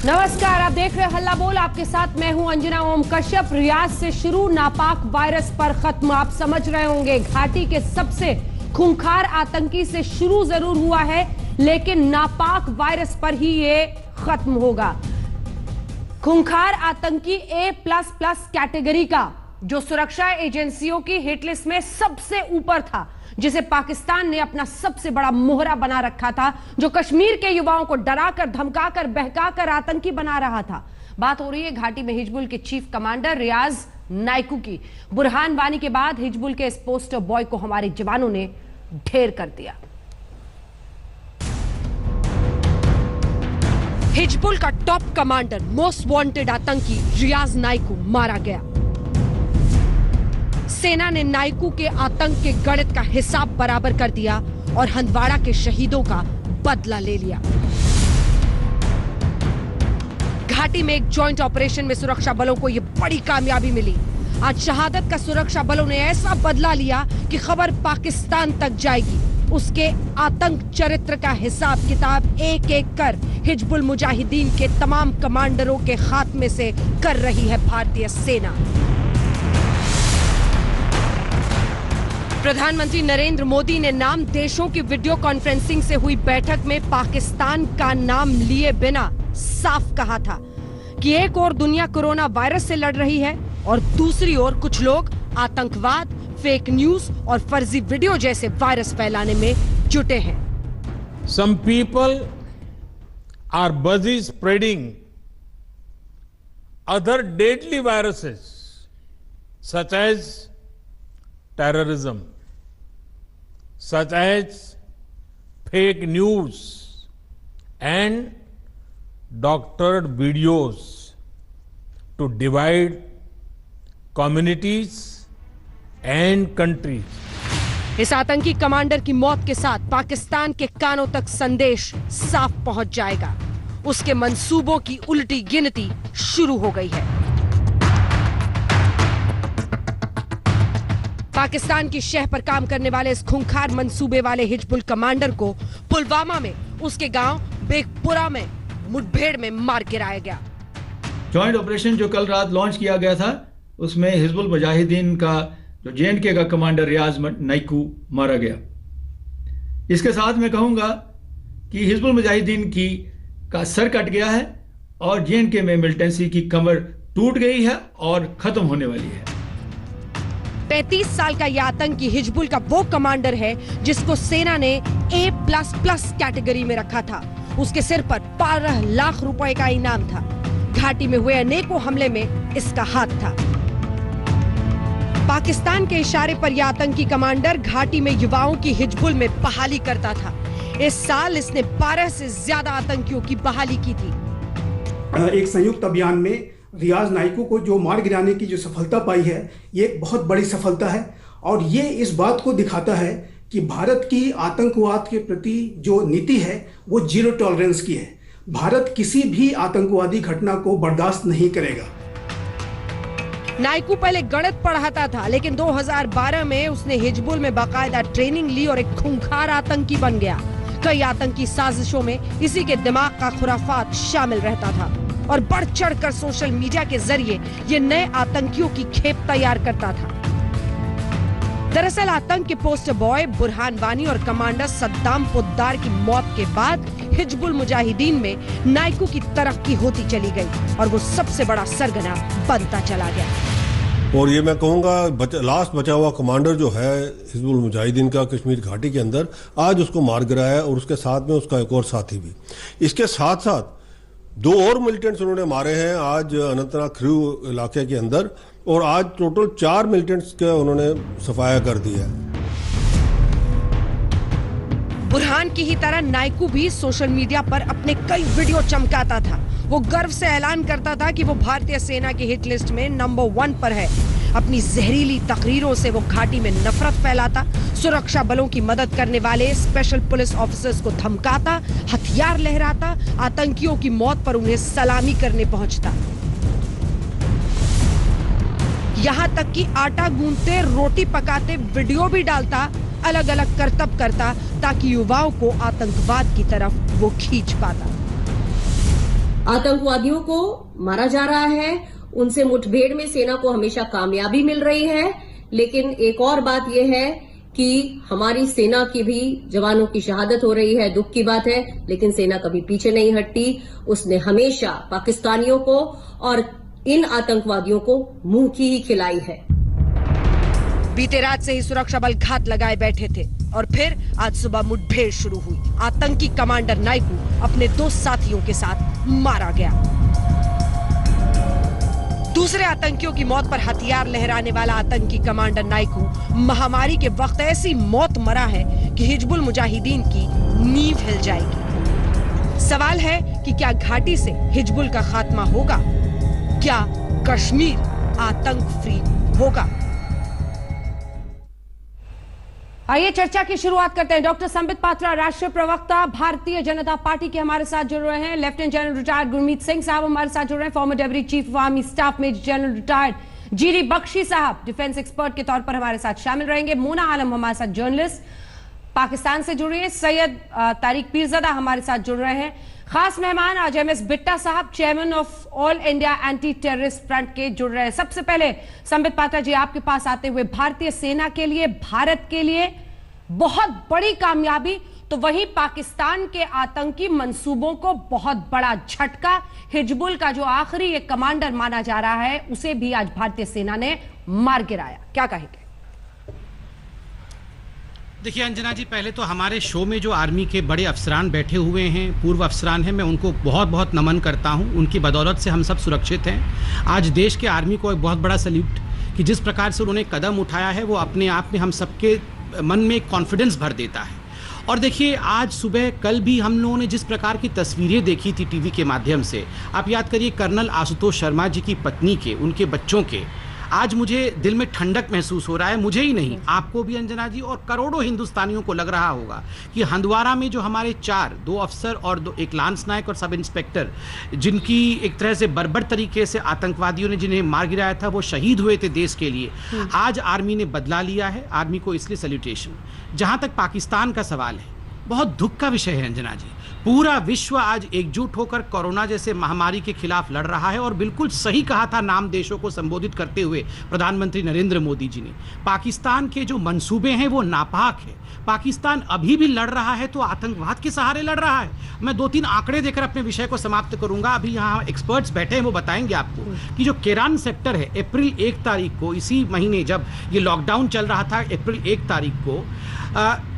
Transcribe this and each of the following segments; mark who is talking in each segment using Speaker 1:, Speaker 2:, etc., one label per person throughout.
Speaker 1: नमस्कार, आप देख रहे हैं हल्ला बोल। आपके साथ मैं हूं अंजना ओम कश्यप। रियाज से शुरू नापाक वायरस पर खत्म। आप समझ रहे होंगे घाटी के सबसे खूंखार आतंकी से शुरू जरूर हुआ है, लेकिन नापाक वायरस पर ही ये खत्म होगा। खूंखार आतंकी A++ कैटेगरी का, जो सुरक्षा एजेंसियों की हिट लिस्ट में सबसे ऊपर था, जिसे पाकिस्तान ने अपना सबसे बड़ा मोहरा बना रखा था, जो कश्मीर के युवाओं को डराकर, धमकाकर, बहकाकर आतंकी बना रहा था। बात हो रही है घाटी में हिजबुल के चीफ कमांडर रियाज नाइकू की। बुरहान वानी के बाद हिजबुल के इस पोस्टर बॉय को हमारे जवानों ने ढेर कर दिया। हिजबुल का टॉप कमांडर, मोस्ट वांटेड आतंकी रियाज नाइकू मारा गया। सेना ने नाइकू के आतंक के गणित का हिसाब बराबर कर दिया और हंदवाड़ा के शहीदों का बदला ले लिया। घाटी में एक जॉइंट ऑपरेशन में सुरक्षा बलों को यह बड़ी कामयाबी मिली। आज शहादत का सुरक्षा बलों ने ऐसा बदला लिया कि खबर पाकिस्तान तक जाएगी। उसके आतंक चरित्र का हिसाब किताब एक एक कर हिजबुल मुजाहिदीन के तमाम कमांडरों के खात्मे से कर रही है भारतीय सेना। प्रधानमंत्री नरेंद्र मोदी ने नाम देशों की वीडियो कॉन्फ्रेंसिंग से हुई बैठक में पाकिस्तान का नाम लिए बिना साफ कहा था कि एक ओर दुनिया कोरोना वायरस से लड़ रही है और दूसरी ओर कुछ लोग आतंकवाद, फेक न्यूज और फर्जी वीडियो जैसे वायरस फैलाने में जुटे हैं।
Speaker 2: Some people are busy spreading other deadly viruses such as terrorism, such as fake news and doctored videos to divide communities and countries.
Speaker 1: इस आतंकी कमांडर की मौत के साथ पाकिस्तान के कानों तक संदेश साफ पहुंच जाएगा। उसके मंसूबों की उल्टी गिनती शुरू हो गई है। पाकिस्तान की शह पर काम करने वाले इस खूंखार मंसूबे वाले हिजबुल कमांडर को पुलवामा में उसके गांव बेगपुरा में मुठभेड़ में मार गिराया गया।
Speaker 3: जॉइंट ऑपरेशन जो कल रात लॉन्च किया गया था, उसमें हिजबुल मुजाहिदीन का जो J&K का कमांडर रियाज नाइकू मारा गया। इसके साथ मैं कहूंगा कि हिजबुल मुजाहिदीन का सर कट गया है और J&K में मिलिटेंसी की कमर टूट गई है और खत्म होने वाली है।
Speaker 1: 35 साल का यह आतंकी हिजबुल का वो कमांडर है जिसको सेना ने A++ कैटेगरी में रखा था। उसके सिर पर 12 लाख रुपए का इनाम था। घाटी में हुए अनेकों हमले में इसका हाथ था। पाकिस्तान के इशारे पर यह आतंकी कमांडर घाटी में युवाओं की हिजबुल में बहाली करता था। इस साल इसने 12 से ज्यादा आतंकियों की बहाली की थी।
Speaker 4: एक संयुक्त अभियान में रियाज नाइकू को जो मार गिराने की जो सफलता पाई है, ये एक बहुत बड़ी सफलता है और ये इस बात को दिखाता है कि भारत की आतंकवाद के प्रति जो नीति है वो जीरो टॉलरेंस की है। भारत किसी भी आतंकवादी घटना को बर्दाश्त नहीं करेगा।
Speaker 1: नाइकू पहले गणित पढ़ाता था, लेकिन 2012 में उसने हिजबुल में बाकायदा ट्रेनिंग ली और एक खूंखार आतंकी बन गया। कई आतंकी साजिशों में इसी के दिमाग का खुराफात शामिल रहता था और बढ़ चढ़कर सोशल मीडिया के जरिए ये नए आतंकियों की खेप तैयार करता था। दरअसल आतंक के पोस्टर बॉय बुरहान वानी और कमांडर सद्दाम पोद्दार की मौत के बाद हिजबुल मुजाहिदीन में नाइकू की तरक्की होती चली गई और वो सबसे बड़ा सरगना बनता चला गया।
Speaker 5: और ये मैं कहूँगा लास्ट बचा हुआ कमांडर जो है हिजबुल मुजाहिदीन का कश्मीर घाटी के अंदर, आज उसको मार गिराया और उसके साथ में उसका एक और साथी भी। इसके साथ साथ 2 और मिलिटेंट्स उन्होंने मारे हैं आज अनंतनाग खरीव इलाके के अंदर, और आज टोटल 4 मिलिटेंट्स का उन्होंने सफाया कर दिया है।
Speaker 1: बुरहान की ही तरह नाइकू भी सोशल मीडिया पर अपने कई वीडियो चमकाता था। वो गर्व से ऐलान करता था कि वो भारतीय सेना की हिट लिस्ट में नंबर 1 पर है। अपनी जहरीली तकरीरों से वो घाटी में नफरत फैलाता, सुरक्षा बलों की मदद करने वाले स्पेशल पुलिस ऑफिसर्स को धमकाता, हथियार लहराता, आतंकियों की मौत पर उन्हें सलामी करने पहुंचता। यहां तक कि आटा गूंथते, रोटी पकाते वीडियो भी डालता, अलग अलग करतब करता ताकि युवाओं को आतंकवाद की तरफ वो खींच पाता।
Speaker 6: आतंकवादियों को मारा जा रहा है, उनसे मुठभेड़ में सेना को हमेशा कामयाबी मिल रही है। लेकिन एक और बात यह है कि हमारी सेना की भी जवानों की शहादत हो रही है, दुख की बात है, लेकिन सेना कभी पीछे नहीं हटती। उसने हमेशा पाकिस्तानियों को और इन आतंकवादियों को मुंह की ही खिलाई है।
Speaker 1: बीते रात से ही सुरक्षा बल घात लगाए बैठे थे और फिर आज सुबह मुठभेड़ शुरू हुई। आतंकी कमांडर नाइकू अपने 2 साथियों के साथ मारा गया। दूसरे आतंकियों की मौत पर हथियार लहराने वाला आतंकी कमांडर नाइकू महामारी के वक्त ऐसी मौत मरा है कि हिजबुल मुजाहिदीन की नींव हिल जाएगी। सवाल है कि क्या घाटी से हिजबुल का खात्मा होगा? क्या कश्मीर आतंक फ्री होगा? आइए चर्चा की शुरुआत करते हैं। डॉक्टर संबित पात्रा, राष्ट्रीय प्रवक्ता भारतीय जनता पार्टी के हमारे साथ जुड़ रहे हैं। Lieutenant general retired Gurmeet Singh साहब हमारे साथ जुड़ रहे हैं। Former deputy chief of army staff major general retired GD Bakshi साहब डिफेंस एक्सपर्ट के तौर पर हमारे साथ शामिल रहेंगे। मोना आलम हमारे साथ जर्नलिस्ट पाकिस्तान से जुड़ रही है। सैयद तारिक पीरज़ादा हमारे साथ जुड़ रहे हैं। खास मेहमान आज एमएस बिट्टा साहब, chairman of all India anti terrorist front के जुड़ रहे हैं। सबसे पहले संबित पात्रा जी, आपके पास आते हुए, भारतीय सेना के लिए, भारत के लिए बहुत बड़ी कामयाबी, तो वहीं पाकिस्तान के आतंकी मंसूबों को बहुत बड़ा झटका। हिजबुल का जो आखिरी एक कमांडर माना जा रहा है, उसे भी आज भारतीय सेना ने मार गिराया। क्या कहेंगे?
Speaker 7: देखिए अंजना जी, पहले तो हमारे शो में जो आर्मी के बड़े अफसरान बैठे हुए हैं, पूर्व अफसरान हैं, मैं उनको बहुत बहुत नमन करता हूं। उनकी बदौलत से हम सब सुरक्षित हैं। आज देश के आर्मी को एक बहुत बड़ा सल्यूट कि जिस प्रकार से उन्होंने कदम उठाया है, वो अपने आप में हम सबके मन में एक कॉन्फिडेंस भर देता है। और देखिए, आज सुबह कल भी हम लोगों ने जिस प्रकार की तस्वीरें देखी थी टीवी के माध्यम से, आप याद करिए कर्नल आशुतोष शर्मा जी की पत्नी के, उनके बच्चों के, आज मुझे दिल में ठंडक महसूस हो रहा है। मुझे ही नहीं, आपको भी अंजना जी और करोड़ों हिंदुस्तानियों को लग रहा होगा कि हंदवारा में जो हमारे 2 अफसर और एक लांस नायक और सब इंस्पेक्टर, जिनकी एक तरह से बर्बर तरीके से आतंकवादियों ने जिन्हें मार गिराया था, वो शहीद हुए थे देश के लिए। आज आर्मी ने बदला लिया है। आर्मी को इसलिए सैल्यूटेशन। जहां तक पाकिस्तान का सवाल है, बहुत दुख का विषय है अंजना जी। पूरा विश्व आज एकजुट होकर कोरोना जैसे महामारी के खिलाफ लड़ रहा है। और बिल्कुल सही कहा था नाम देशों को संबोधित करते हुए प्रधानमंत्री नरेंद्र मोदी जी ने, पाकिस्तान के जो मंसूबे हैं वो नापाक है। पाकिस्तान अभी भी लड़ रहा है तो आतंकवाद के सहारे लड़ रहा है। मैं 2-3 आंकड़े देकर अपने विषय को समाप्त करूंगा। अभी यहाँ एक्सपर्ट्स बैठे हैं, वो बताएंगे आपको कि जो केरान सेक्टर है, अप्रैल 1 तारीख को, इसी महीने जब ये लॉकडाउन चल रहा था, अप्रैल 1 तारीख को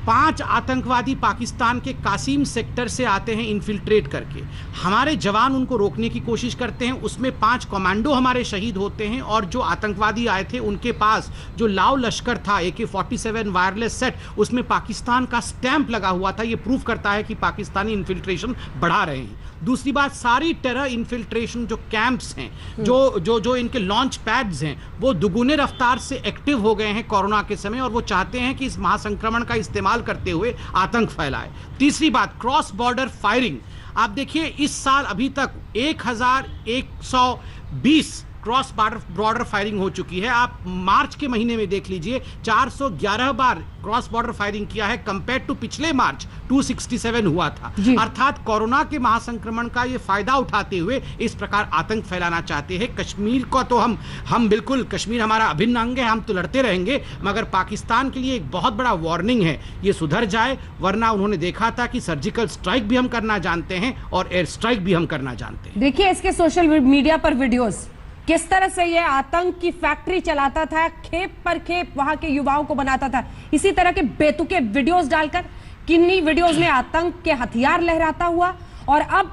Speaker 7: 5 आतंकवादी पाकिस्तान के कासिम सेक्टर से आते हैं इन्फिल्ट्रेट करके। हमारे जवान उनको रोकने की कोशिश करते हैं, उसमें 5 कमांडो हमारे शहीद होते हैं। और जो आतंकवादी आए थे, उनके पास जो लाव लश्कर था, AK-47 वायरलेस सेट, उसमें पाकिस्तान का स्टैंप लगा हुआ था। ये प्रूफ करता है कि पाकिस्तानी इन्फिल्ट्रेशन बढ़ा रहे हैं। दूसरी बात, सारी टेरर इन्फिल्ट्रेशन जो कैंप्स हैं, जो इनके लॉन्च पैड्स हैं, वो दुगुने रफ्तार से एक्टिव हो गए हैं कोरोना के समय। और वो चाहते हैं कि इस महासंक्रमण का इस्तेमाल करते हुए आतंक फैलाए। तीसरी बात, क्रॉस बॉर्डर फायरिंग। आप देखिए, इस साल अभी तक 1120 क्रॉस बॉर्डर फायरिंग हो चुकी है। आप मार्च के महीने में देख लीजिए, 411 बार क्रॉस बॉर्डर फायरिंग किया है, कंपेयर टू पिछले मार्च 267 हुआ था। अर्थात कोरोना के महासंक्रमण का ये फायदा उठाते हुए इस प्रकार आतंक फैलाना चाहते हैं। कश्मीर को तो हम बिल्कुल, कश्मीर हमारा अभिन्न अंग है, हम तो लड़ते रहेंगे, मगर पाकिस्तान के लिए एक बहुत बड़ा वार्निंग है, ये सुधर जाए। वरना उन्होंने देखा था कि सर्जिकल स्ट्राइक भी हम करना जानते हैं और एयर स्ट्राइक भी हम करना जानते हैं।
Speaker 1: देखिए, इसके सोशल मीडिया पर वीडियोस, किस तरह से यह आतंक की फैक्ट्री चलाता था, खेप पर खेप वहां के युवाओं को बनाता था। इसी तरह के बेतुके वीडियोस डालकर किन्हीं वीडियोस में आतंक के हथियार लहराता हुआ, और अब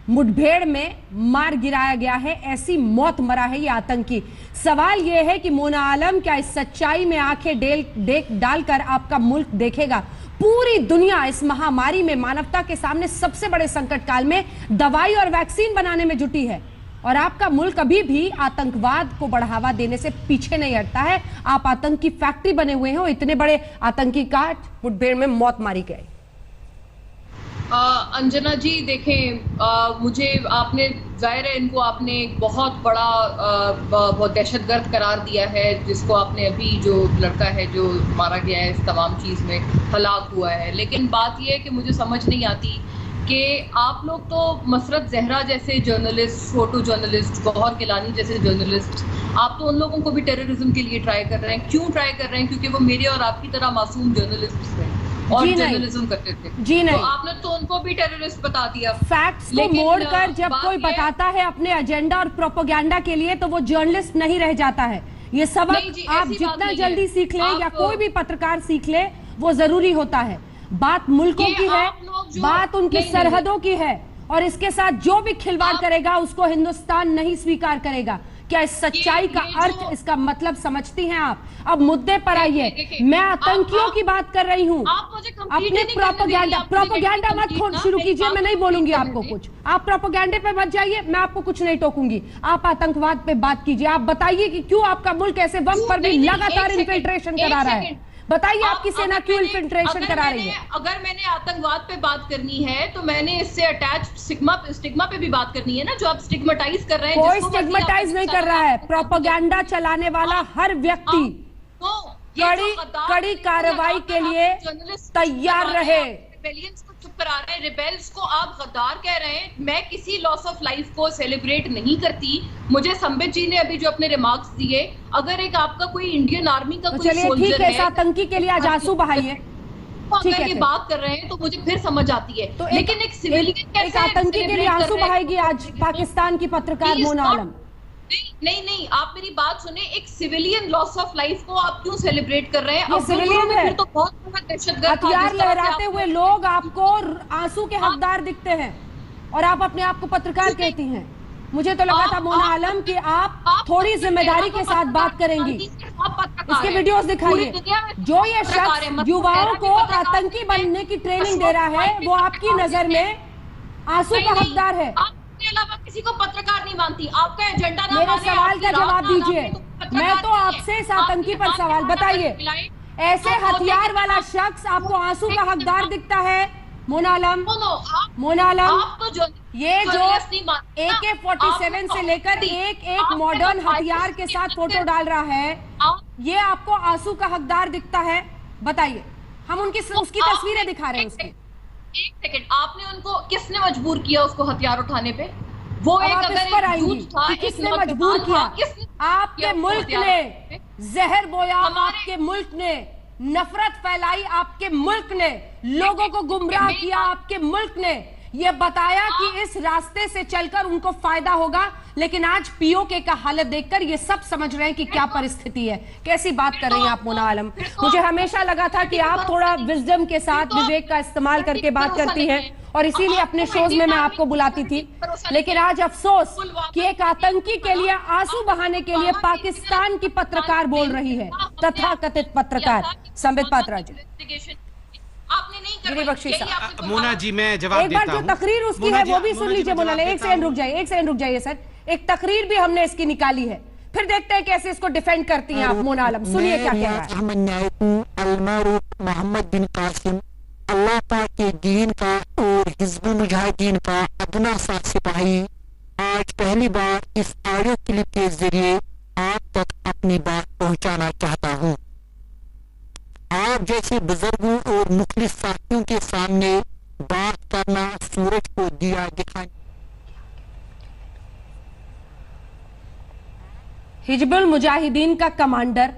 Speaker 1: मुठभेड़ में मार गिराया गया है। ऐसी मौत मरा है ये आतंकी। सवाल यह है कि मोना आलम, क्या इस सच्चाई में आंखें डालकर आपका मुल्क देखेगा? पूरी दुनिया इस महामारी में मानवता के सामने सबसे बड़े संकट काल में दवाई और वैक्सीन बनाने में जुटी है, और आपका मुल्क अभी भी आतंकवाद को बढ़ावा देने से पीछे नहीं हटता है। आप आतंक की फैक्ट्री बने हुए हैं, और इतने बड़े आतंकी का मुठभेड़ में मौत मारी गई।
Speaker 8: अंजना जी देखें, मुझे आपने, जाहिर है इनको आपने एक बहुत बड़ा बहुत दहशतगर्द करार दिया है, जिसको आपने अभी, जो लड़का है जो मारा गया है इस तमाम चीज़ में हलाक हुआ है। लेकिन बात यह है कि मुझे समझ नहीं आती कि आप लोग तो मसरत जहरा जैसे journalist, photo journalist, Gauhar Gilani जैसे जर्नलिस्ट, आप तो उन लोगों को भी टेररिज्म के लिए ट्राई कर रहे हैं। क्यों ट्राई कर रहे हैं? क्योंकि वो मेरे और आपकी तरह मासूम जर्नलिस्ट हैं और जर्नलिज्म करते थे।
Speaker 1: जी नहीं,
Speaker 8: तो आपने तो उनको भी टेररिस्ट बता दिया।
Speaker 1: फैक्ट्स को मोड़कर जब कोई बताता है अपने एजेंडा और प्रोपेगेंडा के लिए, तो वो जर्नलिस्ट नहीं रह जाता है। ये सबक आप जितना जल्दी सीख ले या कोई भी पत्रकार सीख ले, वो जरूरी होता है। बात मुल्कों की है, बात उनकी सरहदों की है, और इसके साथ जो भी खिलवाड़ करेगा उसको हिंदुस्तान नहीं स्वीकार करेगा। क्या इस सच्चाई का अर्थ, इसका मतलब समझती हैं आप? अब मुद्दे पर आइए। मैं आतंकियों की बात कर रही हूँ, अपने प्रोपेगेंडा मत शुरू कीजिए। मैं नहीं बोलूंगी आपको कुछ, आप प्रोपेगेंडे पे मत जाइए, मैं आपको कुछ नहीं टोकूंगी। आप आतंकवाद पे बात कीजिए। आप बताइए कि क्यों आपका मुल्क ऐसे वक्त पर भी लगातार इन्फिल्ट्रेशन करा रहा है। बताइए आपकी सेना क्यों इन्फिल्ट्रेशन करा रही है?
Speaker 8: अगर मैंने आतंकवाद पे बात करनी है तो मैंने इससे अटैच स्टिग्मा पे भी बात करनी है ना, जो आप स्टिग्मेटाइज कर रहे हैं।
Speaker 1: कोई स्टिग्मेटाइज नहीं कर रहा है। प्रोपेगेंडा चलाने वाला हर व्यक्ति कड़ी कार्रवाई के लिए तैयार रहे।
Speaker 8: रिबेलियंस को चुप करा रहे हैं, रिबेल्स को आप गद्दार कह रहे हैं। मैं किसी लॉस ऑफ लाइफ को सेलिब्रेट नहीं करती। मुझे संबित जी ने अभी जो अपने रिमार्क्स दिए, अगर एक आपका कोई इंडियन आर्मी का कोई सोल्जर है,
Speaker 1: आतंकी के लिए आज आंसू बहाइए,
Speaker 8: अगर ये बात कर रहे हैं तो मुझे फिर समझ आती है। तो लेकिन एक सिविलियन
Speaker 1: कैसे, एक आतंकी के लिए आंसू बहाएगी आज पाकिस्तान की पत्रकार मोना आलम?
Speaker 8: नहीं, आप मेरी बात सुने। एक सिविलियन लॉस ऑफ लाइफ को आप क्यों सेलिब्रेट कर रहे हैं?
Speaker 1: ये सिविलियन है,
Speaker 8: तो बहुत दहशतगर्द,
Speaker 1: हथियार लहराते हुए लोग आपको आंसू के हकदार दिखते हैं और आप अपने आप को पत्रकार कहती हैं। मुझे तो लगा था मोना आलम कि आप थोड़ी जिम्मेदारी के साथ बात करेंगी। इसके वीडियोस दिखाइए। जो ये शख्स युवाओं को आतंकी बनने की ट्रेनिंग दे रहा है, वो आपकी नजर में आंसू का हकदार है।
Speaker 8: के अलावा किसी को पत्रकार नहीं मानती। आपका एजेंडा ना
Speaker 1: मेरे सवाल का जवाब दीजिए। मैं तो आपसे इस आतंकी पर सवाल बताइए, ऐसे हथियार वाला शख्स आपको आंसू का हकदार दिखता है? मोना आलम, ये जो AK-47 से लेकर एक मॉडर्न हथियार के साथ फोटो डाल रहा है, ये आपको आंसू का हकदार दिखता है? बताइए। हम उसकी तस्वीरें दिखा रहे हैं उसकी।
Speaker 8: एक सेकंड, आपने उनको किसने मजबूर किया उसको हथियार उठाने पे? वो एक अगर एक था,
Speaker 1: किसने मजबूर किया? आपके मुल्क ने जहर बोया, आपके मुल्क ने नफरत फैलाई, आपके मुल्क ने लोगों को गुमराह किया, आपके मुल्क ने ये बताया कि इस रास्ते से चलकर उनको फायदा होगा। लेकिन आज पीओके का हालत देखकर ये सब समझ रहे हैं कि क्या परिस्थिति है। कैसी बात कर रही हैं आप मोना आलम? मुझे हमेशा लगा था कि आप थोड़ा विजडम के साथ, विवेक का इस्तेमाल करके बात करती हैं और इसीलिए अपने शोज में मैं आपको बुलाती थी। लेकिन आज अफसोस कि एक आतंकी के लिए आंसू बहाने के लिए पाकिस्तान की पत्रकार बोल रही है, तथाकथित पत्रकार संबित पात्रा जी।
Speaker 8: आपने नहीं
Speaker 7: कर मोना जी, मैं जवाब देता हूं।
Speaker 1: एक बार जो तकरीर उसकी है वो भी सुन लीजिए मोना। एक सेकंड रुक जाइए सर। एक तकरीर भी हमने इसकी निकाली है, फिर देखते हैं कैसे इसको डिफेंड करती हैं आप मोना आलम। सुनिए क्या कह रहा है।
Speaker 9: मोहम्मद बिन कासिम अल्लाह पाक के दीन का और हिज़्बुल मुजाहिदीन का अदना सा सिपाही आज पहली बार इस ऑडियो क्लिप के जरिए आप तक अपनी बात पहुंचाना चाहता हूं। आप जैसे बुजुर्गों और मुखलिस साथियों के सामने बात करना सूरज को दिया दिखाने।
Speaker 1: हिजबुल मुजाहिदीन का कमांडर,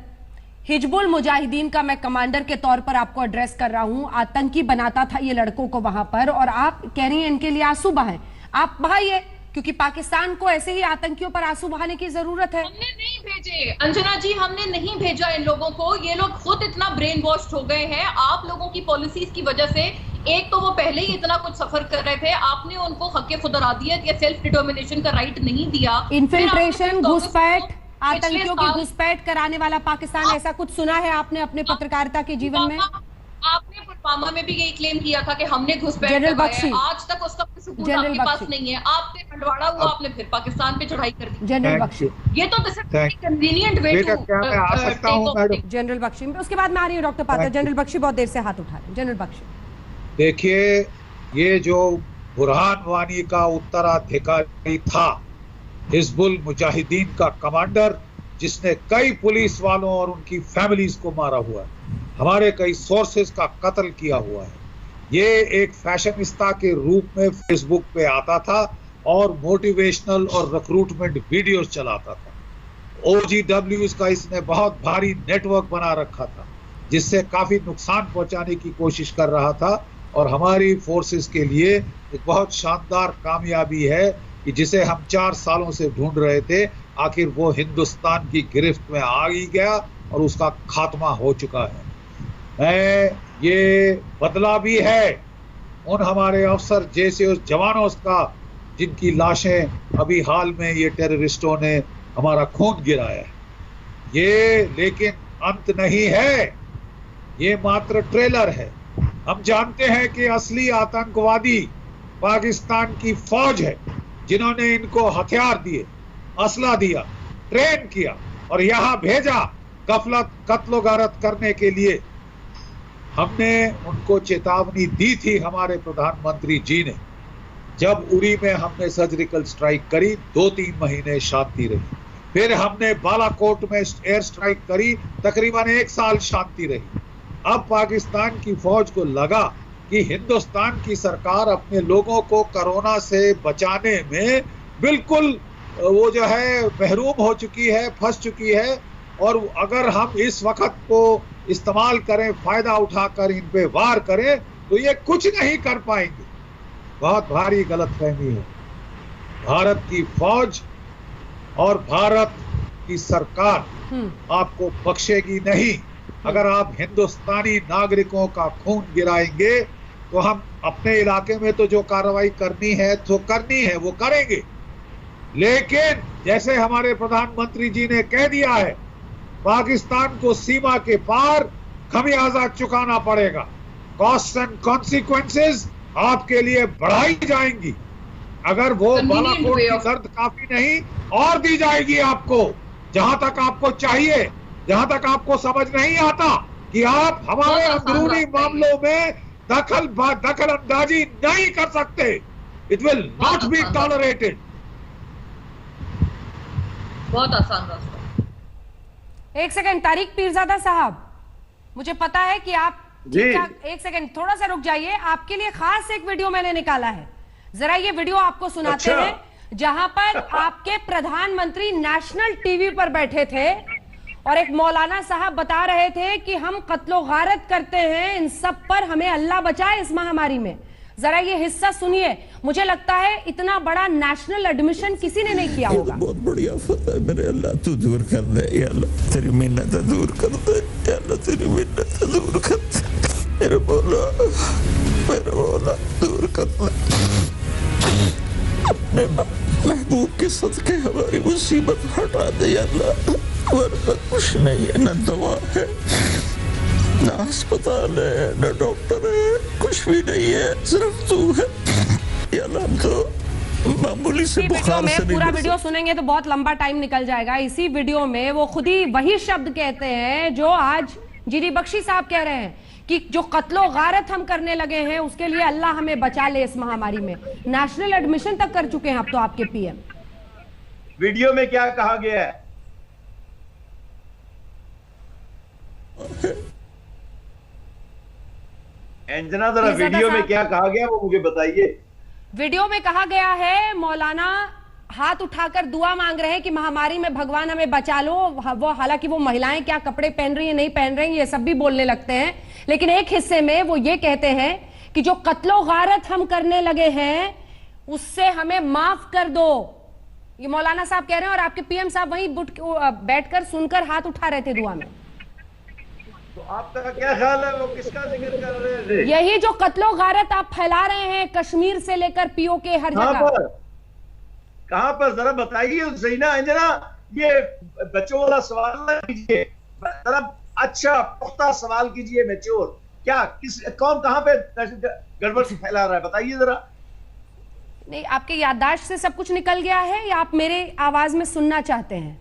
Speaker 1: हिजबुल मुजाहिदीन का मैं कमांडर के तौर पर आपको एड्रेस कर रहा हूं। आतंकी बनाता था ये लड़कों को वहां पर, और आप कह रही हैं इनके लिए आंसू बहाएं। आप बहाइए, क्योंकि पाकिस्तान को ऐसे ही आतंकियों पर आंसू बहाने की जरूरत है।
Speaker 8: हमने नहीं भेजे अंजना जी, हमने नहीं भेजा इन लोगों को। ये लोग खुद इतना ब्रेन वॉश्ड हो गए हैं आप लोगों की पॉलिसीज की वजह से। एक तो वो पहले ही इतना कुछ सफर कर रहे थे, आपने उनको हक खुदरादियत या सेल्फ डिटर्मिनेशन का राइट नहीं दिया।
Speaker 1: इन्फिल्ट्रेशन, घुसपैठ, आतंकियों की घुसपैठ कराने वाला पाकिस्तान, ऐसा कुछ सुना है आपने अपने पत्रकारिता के जीवन में?
Speaker 8: आपने पुलवामा में भी यही क्लेम किया था कि हमने घुसपैठ
Speaker 1: जनरल बख्शी,
Speaker 8: आज तक उसका सबूत आपके पास नहीं है। आपने हंडवाड़ा हुआ, आपने फिर पाकिस्तान पे चढ़ाई कर दी।
Speaker 1: जनरल बख्शी,
Speaker 8: ये तो convenient way too.
Speaker 1: General Bakshi, उसके बाद मैं आ रही हूँ डॉक्टर पात्रा। जनरल बख्शी बहुत देर से हाथ उठा रहे हैं। जनरल बख्शी,
Speaker 10: देखिए, ये जो बुरहान वानी का उत्तराधिकारी था, हिजबुल मुजाहिदीन का कमांडर, जिसने कई पुलिस वालों और उनकी फैमिलीज को मारा हुआ है, हमारे कई सोर्सेज का कत्ल किया हुआ है, ये एक फैशनिस्ता के रूप में फेसबुक पे आता था और मोटिवेशनल और रिक्रूटमेंट वीडियोस चलाता था। OGWs का इसने बहुत भारी नेटवर्क बना रखा था, जिससे काफी नुकसान पहुंचाने की कोशिश कर रहा था। और हमारी फोर्सेस के लिए एक बहुत शानदार कामयाबी है कि जिसे हम 4 सालों से ढूंढ रहे थे, आखिर वो हिंदुस्तान की गिरफ्त में आ ही गया और उसका खात्मा हो चुका है। ये बदला भी है उन हमारे अफसर जैसे उस जवानों का जिनकी लाशें अभी हाल में ये टेररिस्टों ने हमारा खून गिराया है। ये लेकिन अंत नहीं है, ये मात्र ट्रेलर है। हम जानते हैं कि असली आतंकवादी पाकिस्तान की फौज है, जिन्होंने इनको हथियार दिए, असला दिया, ट्रेन किया और यहां भेजा गफलत कत्लो गारत करने के लिए। हमने उनको चेतावनी दी थी, हमारे प्रधानमंत्री जी ने, जब उरी में हमने सर्जिकल स्ट्राइक करी, 2-3 महीने शांति रही। फिर हमने बालाकोट में एयर स्ट्राइक करी, तकरीबन 1 साल शांति रही। अब पाकिस्तान की फौज को लगा कि हिंदुस्तान की सरकार अपने लोगों को कोरोना से बचाने में बिल्कुल वो जो है महरूम हो चुकी है, फंस चुकी है। और अगर हम इस वक्त को इस्तेमाल करें, फायदा उठाकर इन पे वार करें, तो ये कुछ नहीं कर पाएंगे। बहुत भारी गलतफहमी है। भारत की फौज और भारत की सरकार आपको बख्शेगी नहीं। अगर आप हिंदुस्तानी नागरिकों का खून गिराएंगे तो हम अपने इलाके में तो जो कार्रवाई करनी है तो करनी है, वो करेंगे। लेकिन जैसे हमारे प्रधानमंत्री जी ने कह दिया है, पाकिस्तान को सीमा के पार खमियाजा चुकाना पड़ेगा। कॉस्ट एंड कॉन्सिक्वेंसेस आपके लिए बढ़ाई जाएंगी। अगर वो बालाकोट की दर्द काफी नहीं और दी जाएगी आपको, जहां तक आपको चाहिए, जहां तक आपको समझ नहीं आता कि आप हमारे अंदरूनी मामलों में दखल अंदाजी नहीं कर सकते। It will not be tolerated.
Speaker 8: बहुत आसान रास्ता।
Speaker 1: 1 सेकंड तारिक पीरजादा साहब, मुझे पता है कि आप क्या, 1 सेकंड थोड़ा सा रुक जाइए। आपके लिए खास एक वीडियो मैंने निकाला है, जरा ये वीडियो आपको सुनाते हैं, जहां पर आपके प्रधानमंत्री नेशनल टीवी पर बैठे थे और एक मौलाना साहब बता रहे थे कि हम कत्लो गारत करते हैं, इन सब पर हमें अल्लाह बचाए इस महामारी में। जरा ये हिस्सा सुनिए। मुझे लगता है इतना बड़ा नेशनल एडमिशन किसी ने नहीं किया होगा।
Speaker 11: बहुत बड़ी आफत है मेरे अल्लाह, तू दूर कर दे या अल्लाह, तेरी मिन्नत दूर कर दे या अल्लाह, तेरी मिन्नत दूर कर दे मेरे मौला दूर कर दे। अपने महबूब के सदके हमारी मुसीबत हटा दे या अल्लाह, वरना कुछ नहीं है, न दवा है, न अस्पताल है, न डॉक्टर है, कुछ भी नहीं है, सिर्फ तू है या अल्लाह। तो मामूली से बुखार से
Speaker 1: पूरा वीडियो सुनेंगे तो बहुत लंबा टाइम निकल जाएगा। इसी वीडियो में वो खुद ही वही शब्द कहते हैं जो आज जीडी बख्शी साहब कह रहे हैं कि जो कत्लो गारत हम करने लगे हैं उसके लिए अल्लाह हमें बचा ले इस महामारी में। नेशनल एडमिशन तक कर चुके हैं अब तो आपके पीएम।
Speaker 12: वीडियो में क्या कहा गया है? अंजना जरा वीडियो में क्या कहा गया वो मुझे बताइए।
Speaker 1: वीडियो में कहा गया है, मौलाना हाथ उठाकर दुआ मांग रहे हैं कि महामारी में भगवान हमें बचा लो। वो हालांकि वो महिलाएं क्या कपड़े पहन रही हैं नहीं पहन रही हैं ये सब भी बोलने लगते हैं, लेकिन एक हिस्से में वो ये कहते हैं कि जो कत्लो गारत हम करने लगे हैं उससे हमें माफ कर दो। ये मौलाना साहब कह रहे हैं और आपके पीएम साहब वहीं बैठकर सुनकर हाथ उठा रहे थे दुआ में।
Speaker 12: तो आपका क्या ख्याल है, वो किसका जिक्र कर रहे थे?
Speaker 1: यही जो कत्लो गारत आप फैला रहे हैं कश्मीर से लेकर पीओके हर जगह।
Speaker 12: कहां पर जरा बताइए सही ना अंजना। ये बच्चों वाला सवाल ना कीजिए, जरा अच्छा पुख्ता सवाल कीजिए, मैच्योर। क्या कौन कहां पे गड़बड़ फैला रहा है बताइए जरा।
Speaker 1: नहीं, आपके याददाश्त से सब कुछ निकल गया है या आप मेरे आवाज में सुनना चाहते हैं?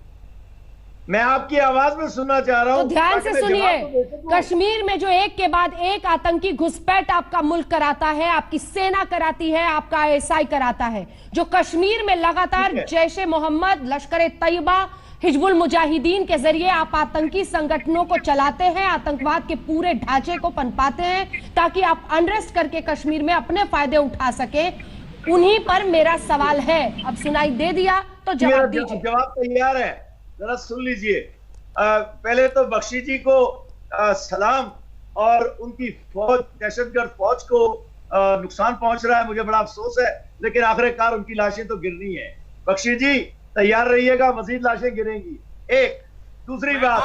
Speaker 12: मैं आपकी आवाज में सुनना चाह रहा हूं।
Speaker 1: तो ध्यान से सुनिए। कश्मीर में जो एक के बाद एक आतंकी घुसपैठ आपका मुल्क कराता है, आपकी सेना कराती है, आपका ISI कराता है, जो कश्मीर में लगातार जैश-ए-मोहम्मद, लश्कर-ए-तैयबा, हिजबुल मुजाहिदीन के जरिए आप आतंकी संगठनों को चलाते हैं, आतंकवाद के पूरे ढांचे को पनपाते हैं ताकि आप अनरेस्ट करके कश्मीर में अपने फायदे उठा सके। उन्हीं पर मेरा सवाल है। अब सुनाई दे दिया तो जवाब दीजिए।
Speaker 12: जवाब तैयार है, जरा सुन लीजिए। पहले तो बख्शी जी को सलाम, और उनकी फौज, दहशतगर्द फौज को नुकसान पहुंच रहा है, मुझे बड़ा अफसोस है, लेकिन आखिरकार उनकी लाशें तो गिरनी है। बख्शी जी तैयार रहिएगा, मजीद लाशें गिरेंगी। एक दूसरी बात,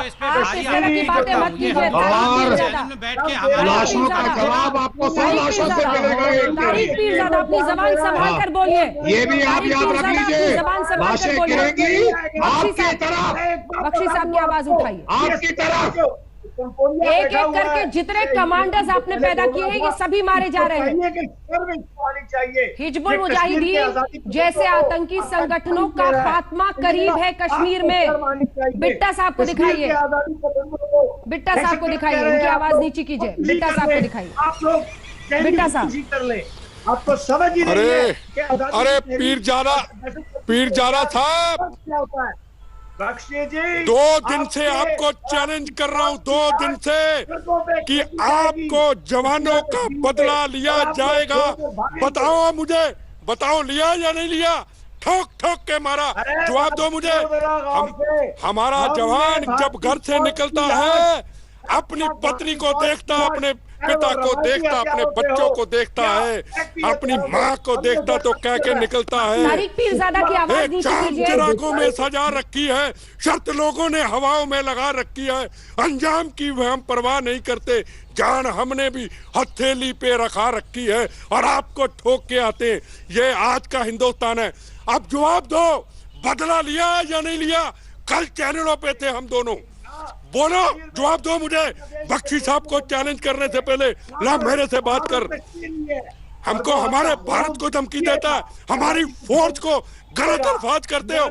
Speaker 10: लाशों का जवाब आपको 100 लाशों से मिलेगा।
Speaker 1: अपनी जबान संभाल कर बोलिए।
Speaker 10: ये भी आप याद रख लीजिए, लाशें गिरेंगी आपकी तरफ।
Speaker 1: बख्शी साहब की आवाज उठाइए।
Speaker 10: आपकी तरफ
Speaker 1: एक एक करके जितने कमांडर्स आपने पैदा किए हैं ये सभी मारे जा रहे हैं। हिजबुल मुजाहिदीन जैसे आतंकी संगठनों का खात्मा करीब है कश्मीर में। बिट्टा साहब को दिखाइए, बिट्टा साहब को दिखाइए, उनकी आवाज नीचे कीजिए। बिट्टा साहब को दिखाइए।
Speaker 12: आप लोग
Speaker 1: बिट्टा साहब
Speaker 12: कर ले, आपको समझ ही नहीं है कि
Speaker 13: अरे पीरजादा साहब,
Speaker 12: क्या होता है। बख्शी जी
Speaker 13: 2 दिन से आपको चैलेंज कर रहा हूं, 2 दिन से, कि आपको जवानों का बदला लिया जाएगा। बताओ मुझे, बताओ लिया या नहीं लिया? ठोक ठोक के मारा, जवाब दो मुझे। हमारा जवान जब घर से निकलता है अपनी पत्नी को देखता, अपने पिता को देखता, अपने बच्चों को देखता है, अपनी माँ को देखता तो कह के निकलता है। चिरागों में सजा रखी है, शर्त लोगों ने हवाओं में लगा रखी है, अंजाम की हम परवाह नहीं करते, जान हमने भी हथेली पे रखा रखी है और आपको ठोक के आते। ये आज का हिंदुस्तान है। अब जवाब दो, बदला लिया या नहीं लिया? कल चैनलों पे थे हम दोनों, बोलो, जवाब दो मुझे। बख्शी साहब को चैलेंज करने से पहले ला मेरे से बात कर। हमको हमारे भारत को धमकी देता है, हमारी फौज को गलत अल्फाज करते हो।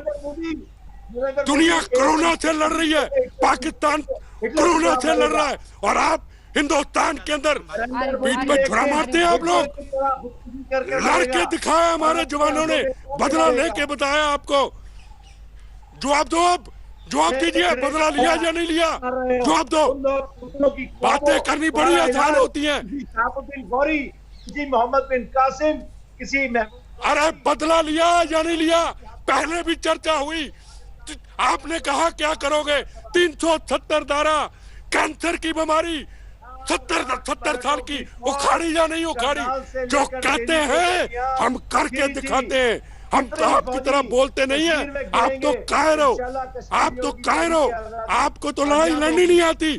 Speaker 13: दुनिया कोरोना से लड़ रही है, पाकिस्तान कोरोना से लड़ रहा है और आप हिंदुस्तान के अंदर पीठ पे छुरा मारते हैं। आप लोग लड़के दिखाया, हमारे जवानों ने बदला लेके बताया आपको। जवाब दो, अब जवाब दीजिए, बदला लिया या नहीं लिया? जवाब दो। बातें करनी बड़ी आसान होती हैं।
Speaker 12: किसी मोहम्मद बिन कासिम, किसी
Speaker 13: अरे बदला लिया या नहीं लिया? पहले भी चर्चा हुई, आपने कहा क्या करोगे? 370 धारा, कैंसर की बीमारी 70 साल की, उखाड़ी या नहीं उखाड़ी? जो कहते हैं हम करके दिखाते हैं, हम तो आपकी तरह बोलते नहीं है। आप तो कायर हो, आप तो कायर हो, आपको तो लड़ाई लड़नी नहीं आती।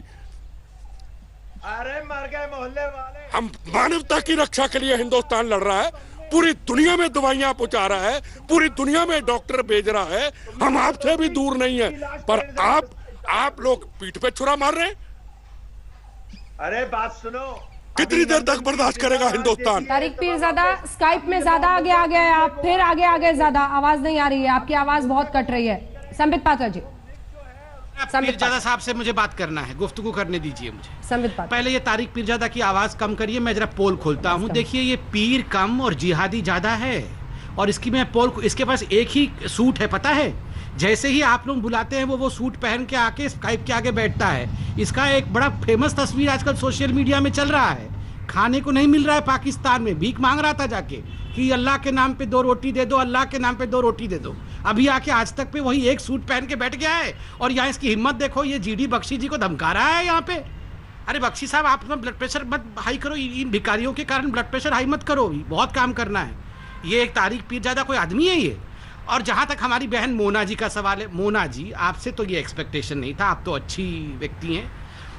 Speaker 12: अरे मर गए मोहल्ले वाले।
Speaker 13: हम मानवता की रक्षा के लिए हिंदुस्तान लड़ रहा है, पूरी दुनिया में दवाइयां पहुंचा रहा है, पूरी दुनिया में डॉक्टर भेज रहा है, हम आपसे भी दूर नहीं है, पर आप लोग पीठ पे छुरा मार रहे हैं।
Speaker 12: अरे बात सुनो,
Speaker 13: कितनी देर तक बर्दाश्त करेगा हिंदुस्तान?
Speaker 1: तारिक पीरजादा स्काइप में ज्यादा आगे आ गए, आप फिर आगे आ गए, ज्यादा आवाज नहीं आ रही है, आपकी आवाज बहुत कट रही है। संबित पात्रा जी,
Speaker 7: पीरजादा साहब से मुझे बात करना है, गुफ्तगू करने दीजिए मुझे।
Speaker 1: संबित पात्रा,
Speaker 7: पहले ये तारिक पीरजादा की आवाज कम करिए, मैं जरा पोल खोलता हूँ। देखिए ये पीर कम और जिहादी ज्यादा है, और इसकी मैं पोल, इसके पास एक ही सूट है, पता है? जैसे ही आप लोग बुलाते हैं वो सूट पहन के आके स्काइप के आगे बैठता है। इसका एक बड़ा फेमस तस्वीर आजकल सोशल मीडिया में चल रहा है। खाने को नहीं मिल रहा है पाकिस्तान में, भीख मांग रहा था जाके कि अल्लाह के नाम पे 2 रोटी दे दो, अल्लाह के नाम पे 2 रोटी दे दो। अभी आके आज तक पे वही एक सूट पहन के बैठ गया है, और यहाँ इसकी हिम्मत देखो, ये जीडी बख्शी जी को धमका रहा है यहाँ पे। अरे बख्शी साहब, आप अपना ब्लड प्रेशर मत हाई करो, इन भिखारियों के कारण ब्लड प्रेशर हाई मत करो, बहुत काम करना है। ये एक तारिक पीरजादा कोई आदमी है ये? और जहां तक हमारी बहन मोना जी का सवाल है, मोना जी आपसे तो ये एक्सपेक्टेशन नहीं था, आप तो अच्छी व्यक्ति हैं।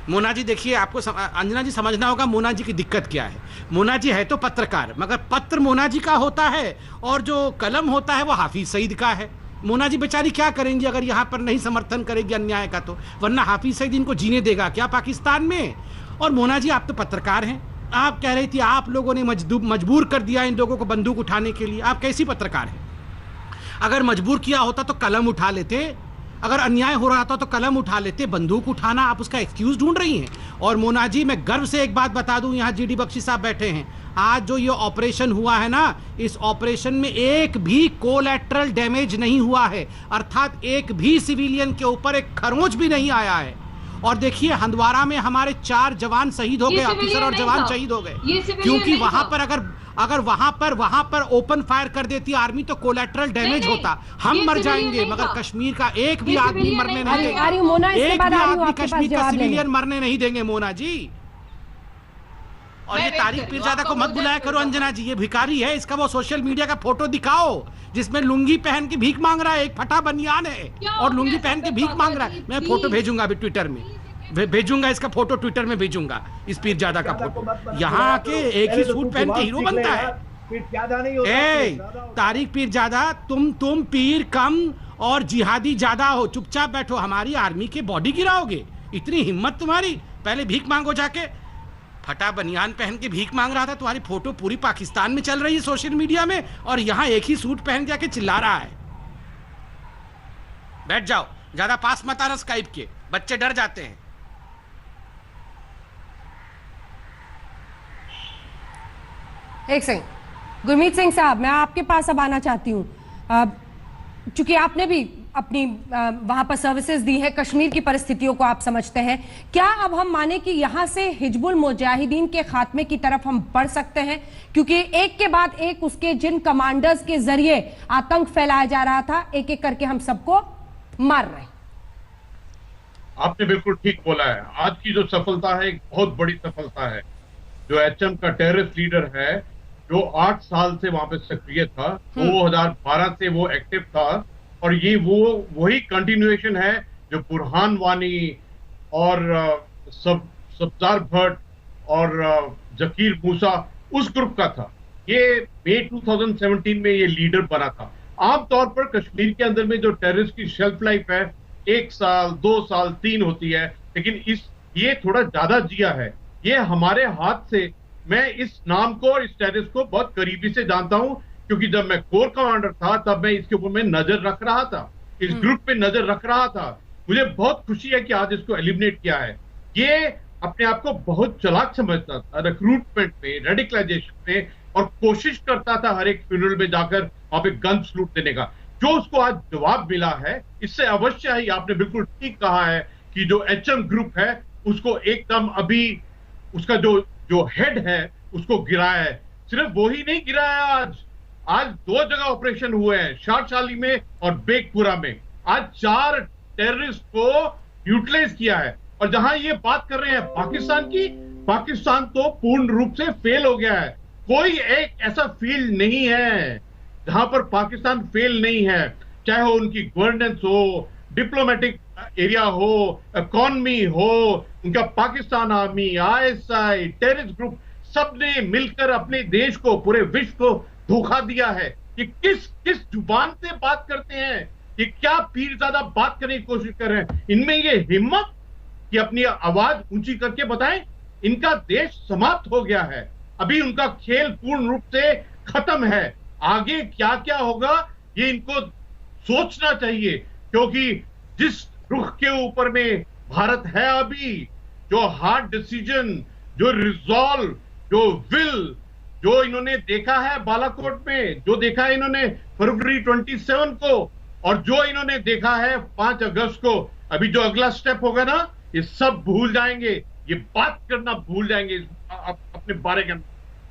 Speaker 7: मोना जी देखिए, आपको अंजना जी समझना होगा मोना जी की दिक्कत क्या है। मोना जी है तो पत्रकार, मगर पत्र मोना जी का होता है और जो कलम होता है वो हाफिज सईद का है। मोना जी बेचारी क्या करेंगी अगर यहाँ पर नहीं समर्थन करेगी अन्याय का, तो वरना हाफिज सईद इनको जीने देगा क्या पाकिस्तान में? और मोना जी आप तो पत्रकार हैं, आप कह रही थी आप लोगों ने मजबूर कर दिया इन लोगों को बंदूक उठाने के लिए। आप कैसी पत्रकार हैं? अगर मजबूर किया होता तो कलम उठा लेते, अगर अन्याय हो रहा था तो कलम उठा लेते, बंदूक उठाना आप उसका एक्सक्यूज ढूंढ रही हैं। और मोना जी, मैं गर्व से एक बात बता दूं, यहाँ जीडी बख्शी साहब बैठे हैं, आज जो ये ऑपरेशन हुआ है ना, इस ऑपरेशन में एक भी कोलैटरल डैमेज नहीं हुआ है, अर्थात एक भी सिविलियन के ऊपर एक खरोंच भी नहीं आया है। और देखिए हंदवाड़ा में हमारे 4 जवान शहीद हो गए, ऑफिसर और जवान शहीद हो गए, क्योंकि वहां पर अगर वहां पर ओपन फायर कर देती आर्मी तो कोलैटरल डैमेज होता, हम मर जाएंगे, मगर कश्मीर का एक भी आदमी मरने नहीं देंगे, एक भी आदमी कश्मीर का सिविलियन मरने नहीं देंगे मोना जी। और ये तारिक पीरजादा को मत बुलाया करो अंजना जी, ये भिखारी है, इसका वो सोशल मीडिया का फोटो दिखाओ जिसमें लुंगी पहन के भीख मांग रहा है, एक फटा बनियान है और लुंगी पहन के भीख मांग रहा है। मैं फोटो भेजूंगा अभी ट्विटर में, भेजूंगा इसका फोटो ट्विटर में भेजूंगा, इस पीरजादा का फोटो। यहाँ आके एक ही सूट पहन के हीरो बनता है। तारिक पीरजादा, तुम पीर कम और जिहादी ज्यादा हो, चुपचाप बैठो, हमारी आर्मी के बॉडी गिराओगे, इतनी हिम्मत तुम्हारी। पहले भीख मांगो जाके, फटा बनियान पहन के भीख मांग रहा था, तुम्हारी फोटो पूरी पाकिस्तान में चल रही है सोशल मीडिया में, और यहाँ एक ही सूट पहन के आके चिल्ला रहा है। बैठ जाओ, ज्यादा पास मत आना स्काइप के, बच्चे डर जाते हैं।
Speaker 1: एक सेकंड, गुरमीत सिंह साहब, मैं आपके पास अब आना चाहती हूँ, चूंकि आपने भी अपनी वहां पर सर्विसेज दी है, कश्मीर की परिस्थितियों को आप समझते हैं, क्या अब हम माने कि यहां से हिजबुल मुजाहिदीन के खात्मे की तरफ हम बढ़ सकते हैं? क्योंकि एक के बाद एक उसके जिन कमांडर्स के जरिए आतंक फैलाया जा रहा था, एक एक करके हम सबको मार रहे हैं।
Speaker 14: आपने बिल्कुल ठीक बोला है, आज की जो सफलता है एक बहुत बड़ी सफलता है। जो एचएम का टेररिस्ट लीडर है, जो 8 साल से वहां पे सक्रिय था, 2012 से वो एक्टिव था, और ये वही कंटिन्यूएशन है जो बुरहान वानी और सब्जार भट्ट और जकीर मूसा उस ग्रुप का था। ये मई 2017 में ये लीडर बना था। आमतौर पर कश्मीर के अंदर में जो टेररिस्ट की शेल्फ लाइफ है 1 साल, 2 साल, 3 होती है, लेकिन ये थोड़ा ज्यादा जिया है। ये हमारे हाथ से, मैं इस नाम को और इस टेररिस्ट को बहुत करीबी से जानता हूं, क्योंकि जब मैं कोर कमांडर था तब मैं इसके ऊपर में नजर रख रहा था, इस ग्रुप पे नजर रख रहा था। मुझे बहुत खुशी है कि आज इसको एलिमिनेट किया है। ये अपने आप को बहुत चालाक समझता था रिक्रूटमेंट में, रेडिकलाइजेशन में, और कोशिश करता था हर एक फ्यूनरल में जाकर वहां पे गन सलूट देने का। जो उसको आज जवाब मिला है, इससे अवश्य ही आपने बिल्कुल ठीक कहा है कि जो एचएम ग्रुप है उसको एकदम अभी उसका जो हेड है उसको गिराया है। सिर्फ वो ही नहीं गिराया, आज 2 जगह ऑपरेशन हुए हैं, शारशाली में और बेगपुरा में। आज 4 टेररिस्ट को यूटिलाइज किया है। और जहां ये बात कर रहे हैं पाकिस्तान की, पाकिस्तान तो पूर्ण रूप से फेल हो गया है। कोई एक ऐसा फील्ड नहीं है जहां पर पाकिस्तान फेल नहीं है, चाहे वो उनकी गवर्नेंस हो, डिप्लोमेटिक एरिया हो, इकोनॉमी हो, उनका Pakistan army, ISI, terrorist group, सबने मिलकर अपने देश को, पूरे विश्व को धोखा दिया है। ये किस जुबान से बात करते हैं, ये क्या पीरजादा बात करने की कोशिश कर रहे हैं? इनमें ये हिम्मत कि अपनी आवाज ऊंची करके बताएं, इनका देश समाप्त हो गया है, अभी उनका खेल पूर्ण रूप से खत्म है। आगे क्या क्या होगा ये इनको सोचना चाहिए, क्योंकि जिस रुख के ऊपर में भारत है अभी, जो हार्ड डिसीजन, जो रिजॉल्व, जो विल, जो इन्होंने देखा है बालाकोट में, जो देखा है इन्होंने फरवरी 27 को, और जो इन्होंने देखा है 5 अगस्त को, अभी जो अगला स्टेप होगा ना, ये सब भूल जाएंगे, ये बात करना भूल जाएंगे अपने बारे में।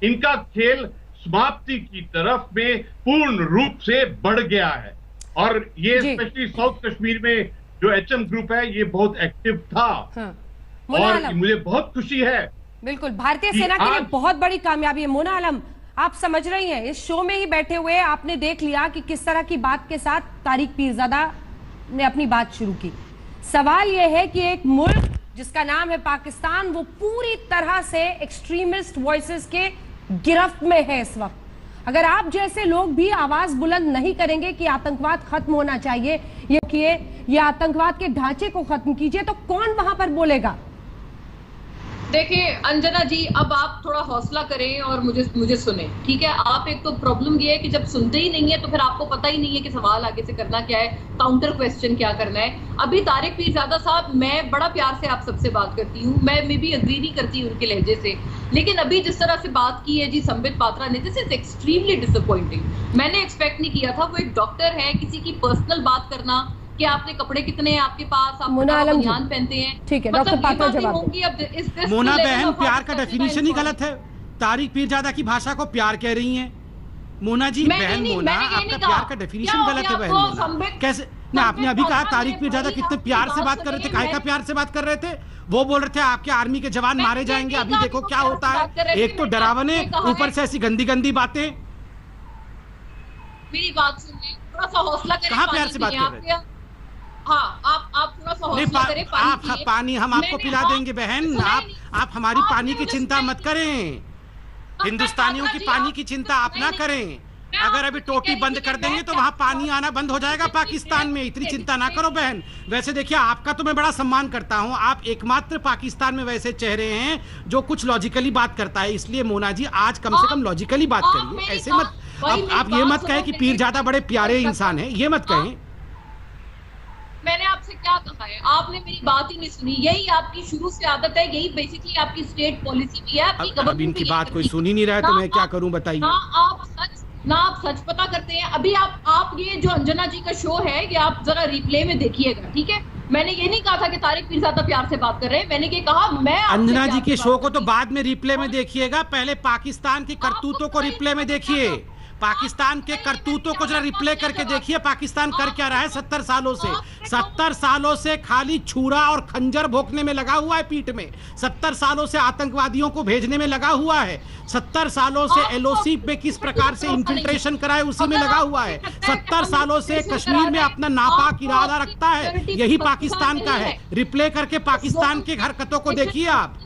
Speaker 14: इनका खेल समाप्ति की तरफ में पूर्ण रूप से बढ़ गया है। और ये स्पेशली साउथ कश्मीर में जो एचएम ग्रुप है ये बहुत एक्टिव था। और मुझे बहुत खुशी है।
Speaker 1: बिल्कुल, भारतीय सेना के लिए बहुत बड़ी कामयाबी है। मोना आलम, आप समझ रही हैं, इस शो में ही बैठे हुए आपने देख लिया कि किस तरह की बात के साथ तारिक पीरजादा ने अपनी बात शुरू की। सवाल यह है कि एक मुल्क जिसका नाम है पाकिस्तान, वो पूरी तरह से एक्सट्रीमिस्ट वॉइसेस के गिरफ्त में है इस वक्त। अगर आप जैसे लोग भी आवाज बुलंद नहीं करेंगे कि आतंकवाद खत्म होना चाहिए, ये आतंकवाद के ढांचे को खत्म कीजिए, तो कौन वहां पर बोलेगा?
Speaker 8: देखिए अंजना जी, अब आप थोड़ा हौसला करें और मुझे सुने, ठीक है? आप एक तो प्रॉब्लम ये है कि जब सुनते ही नहीं है तो फिर आपको पता ही नहीं है कि सवाल आगे से करना क्या है, काउंटर क्वेश्चन क्या करना है। अभी तारिक पीरजादा साहब, मैं बड़ा प्यार से आप सबसे बात करती हूँ, मैं मे भी अग्री नहीं करती उनके लहजे से, लेकिन अभी जिस तरह से बात की है जी संबित पात्रा ने, दिस इज एक्सट्रीमली डिसअपॉइंटिंग। मैंने एक्सपेक्ट नहीं किया था। वो एक डॉक्टर है, किसी की पर्सनल बात करना कि आपने कपड़े कितने हैं आपके पास, आप बनियान पहनते हैं,
Speaker 1: ठीक है डॉक्टर पात्रा जवाब
Speaker 8: होंगी।
Speaker 7: मोना बहन, प्यार का डेफिनेशन ही गलत है। तारिक पीरजादा की भाषा को प्यार कह रही हैं मोना जी। बहन मोना, आपका प्यार का डेफिनेशन गलत है बहन मोना। कैसे ना, आपने अभी कहा तारिक पीरजादा कितने प्यार से बात कर रहे थे, काहे का प्यार से बात कर रहे थे? वो बोल रहे थे आपके आर्मी के जवान मारे जाएंगे। अभी देखो क्या होता है, एक तो डरावने, ऊपर से ऐसी गंदी गंदी बातें।
Speaker 8: मेरी बात सुनिए, थोड़ा सा हौसला करें।
Speaker 7: कहाँ प्यार से बात कर रहे थे?
Speaker 8: हाँ, आप थोड़ा सा हौसला करें।
Speaker 7: आप पानी हम आपको पिला देंगे बहन। आप हमारी पानी की चिंता मत करें, हिंदुस्तानियों की पानी की चिंता आप ना करें। अगर अभी टोटी बंद कर देंगे तो वहां पानी आना बंद हो जाएगा पाकिस्तान में। इतनी चिंता ना करो बहन। वैसे देखिए, आपका तो मैं बड़ा सम्मान करता हूं, आप एकमात्र पाकिस्तान में वैसे चेहरे हैं जो कुछ लॉजिकली बात करता है। इसलिए मोना जी, आज कम से कम लॉजिकली बात करिए। ऐसे मत, आप ये मत कहें कि पीरजादा बड़े प्यारे इंसान है, ये मत कहें।
Speaker 8: मैंने आपसे क्या कहा है? आपने मेरी बात ही नहीं सुनी। यही आपकी शुरू से आदत है, यही बेसिकली आपकी स्टेट पॉलिसी भी है, आपकी गवर्नमेंट।
Speaker 7: अब इनकी बात कोई सुन ही नहीं रहा है तो मैं क्या करूं बताइए।
Speaker 8: ना आप सच पता करते हैं। अभी आप ये जो अंजना जी का शो है, ये आप जरा रिप्ले में देखिएगा, ठीक है? मैंने ये नहीं कहा था कि तारिक पीरजादा प्यार से बात कर रहे हैं, मैंने ये कहा मैं
Speaker 7: अंजना जी के शो को तो बाद में रिप्ले में देखिएगा, पहले पाकिस्तान की करतूतों को रिप्ले में देखिए। पाकिस्तान के करतूतों को जरा रिप्ले करके देखिए, पाकिस्तान कर क्या रहा है 70 सालों से। 70 सालों से खाली छुरा और खंजर भोंकने में लगा हुआ है पीठ में। 70 सालों से आतंकवादियों को भेजने में लगा हुआ है। 70 सालों से एलओसी में किस प्रकार से इन्फिल्ट्रेशन कराए उसी में लगा हुआ है। 70 सालों से कश्मीर में अपना नापाक इरादा रखता है। यही पाकिस्तान का है। रिप्ले करके पाकिस्तान के हरकतों को देखिए आप।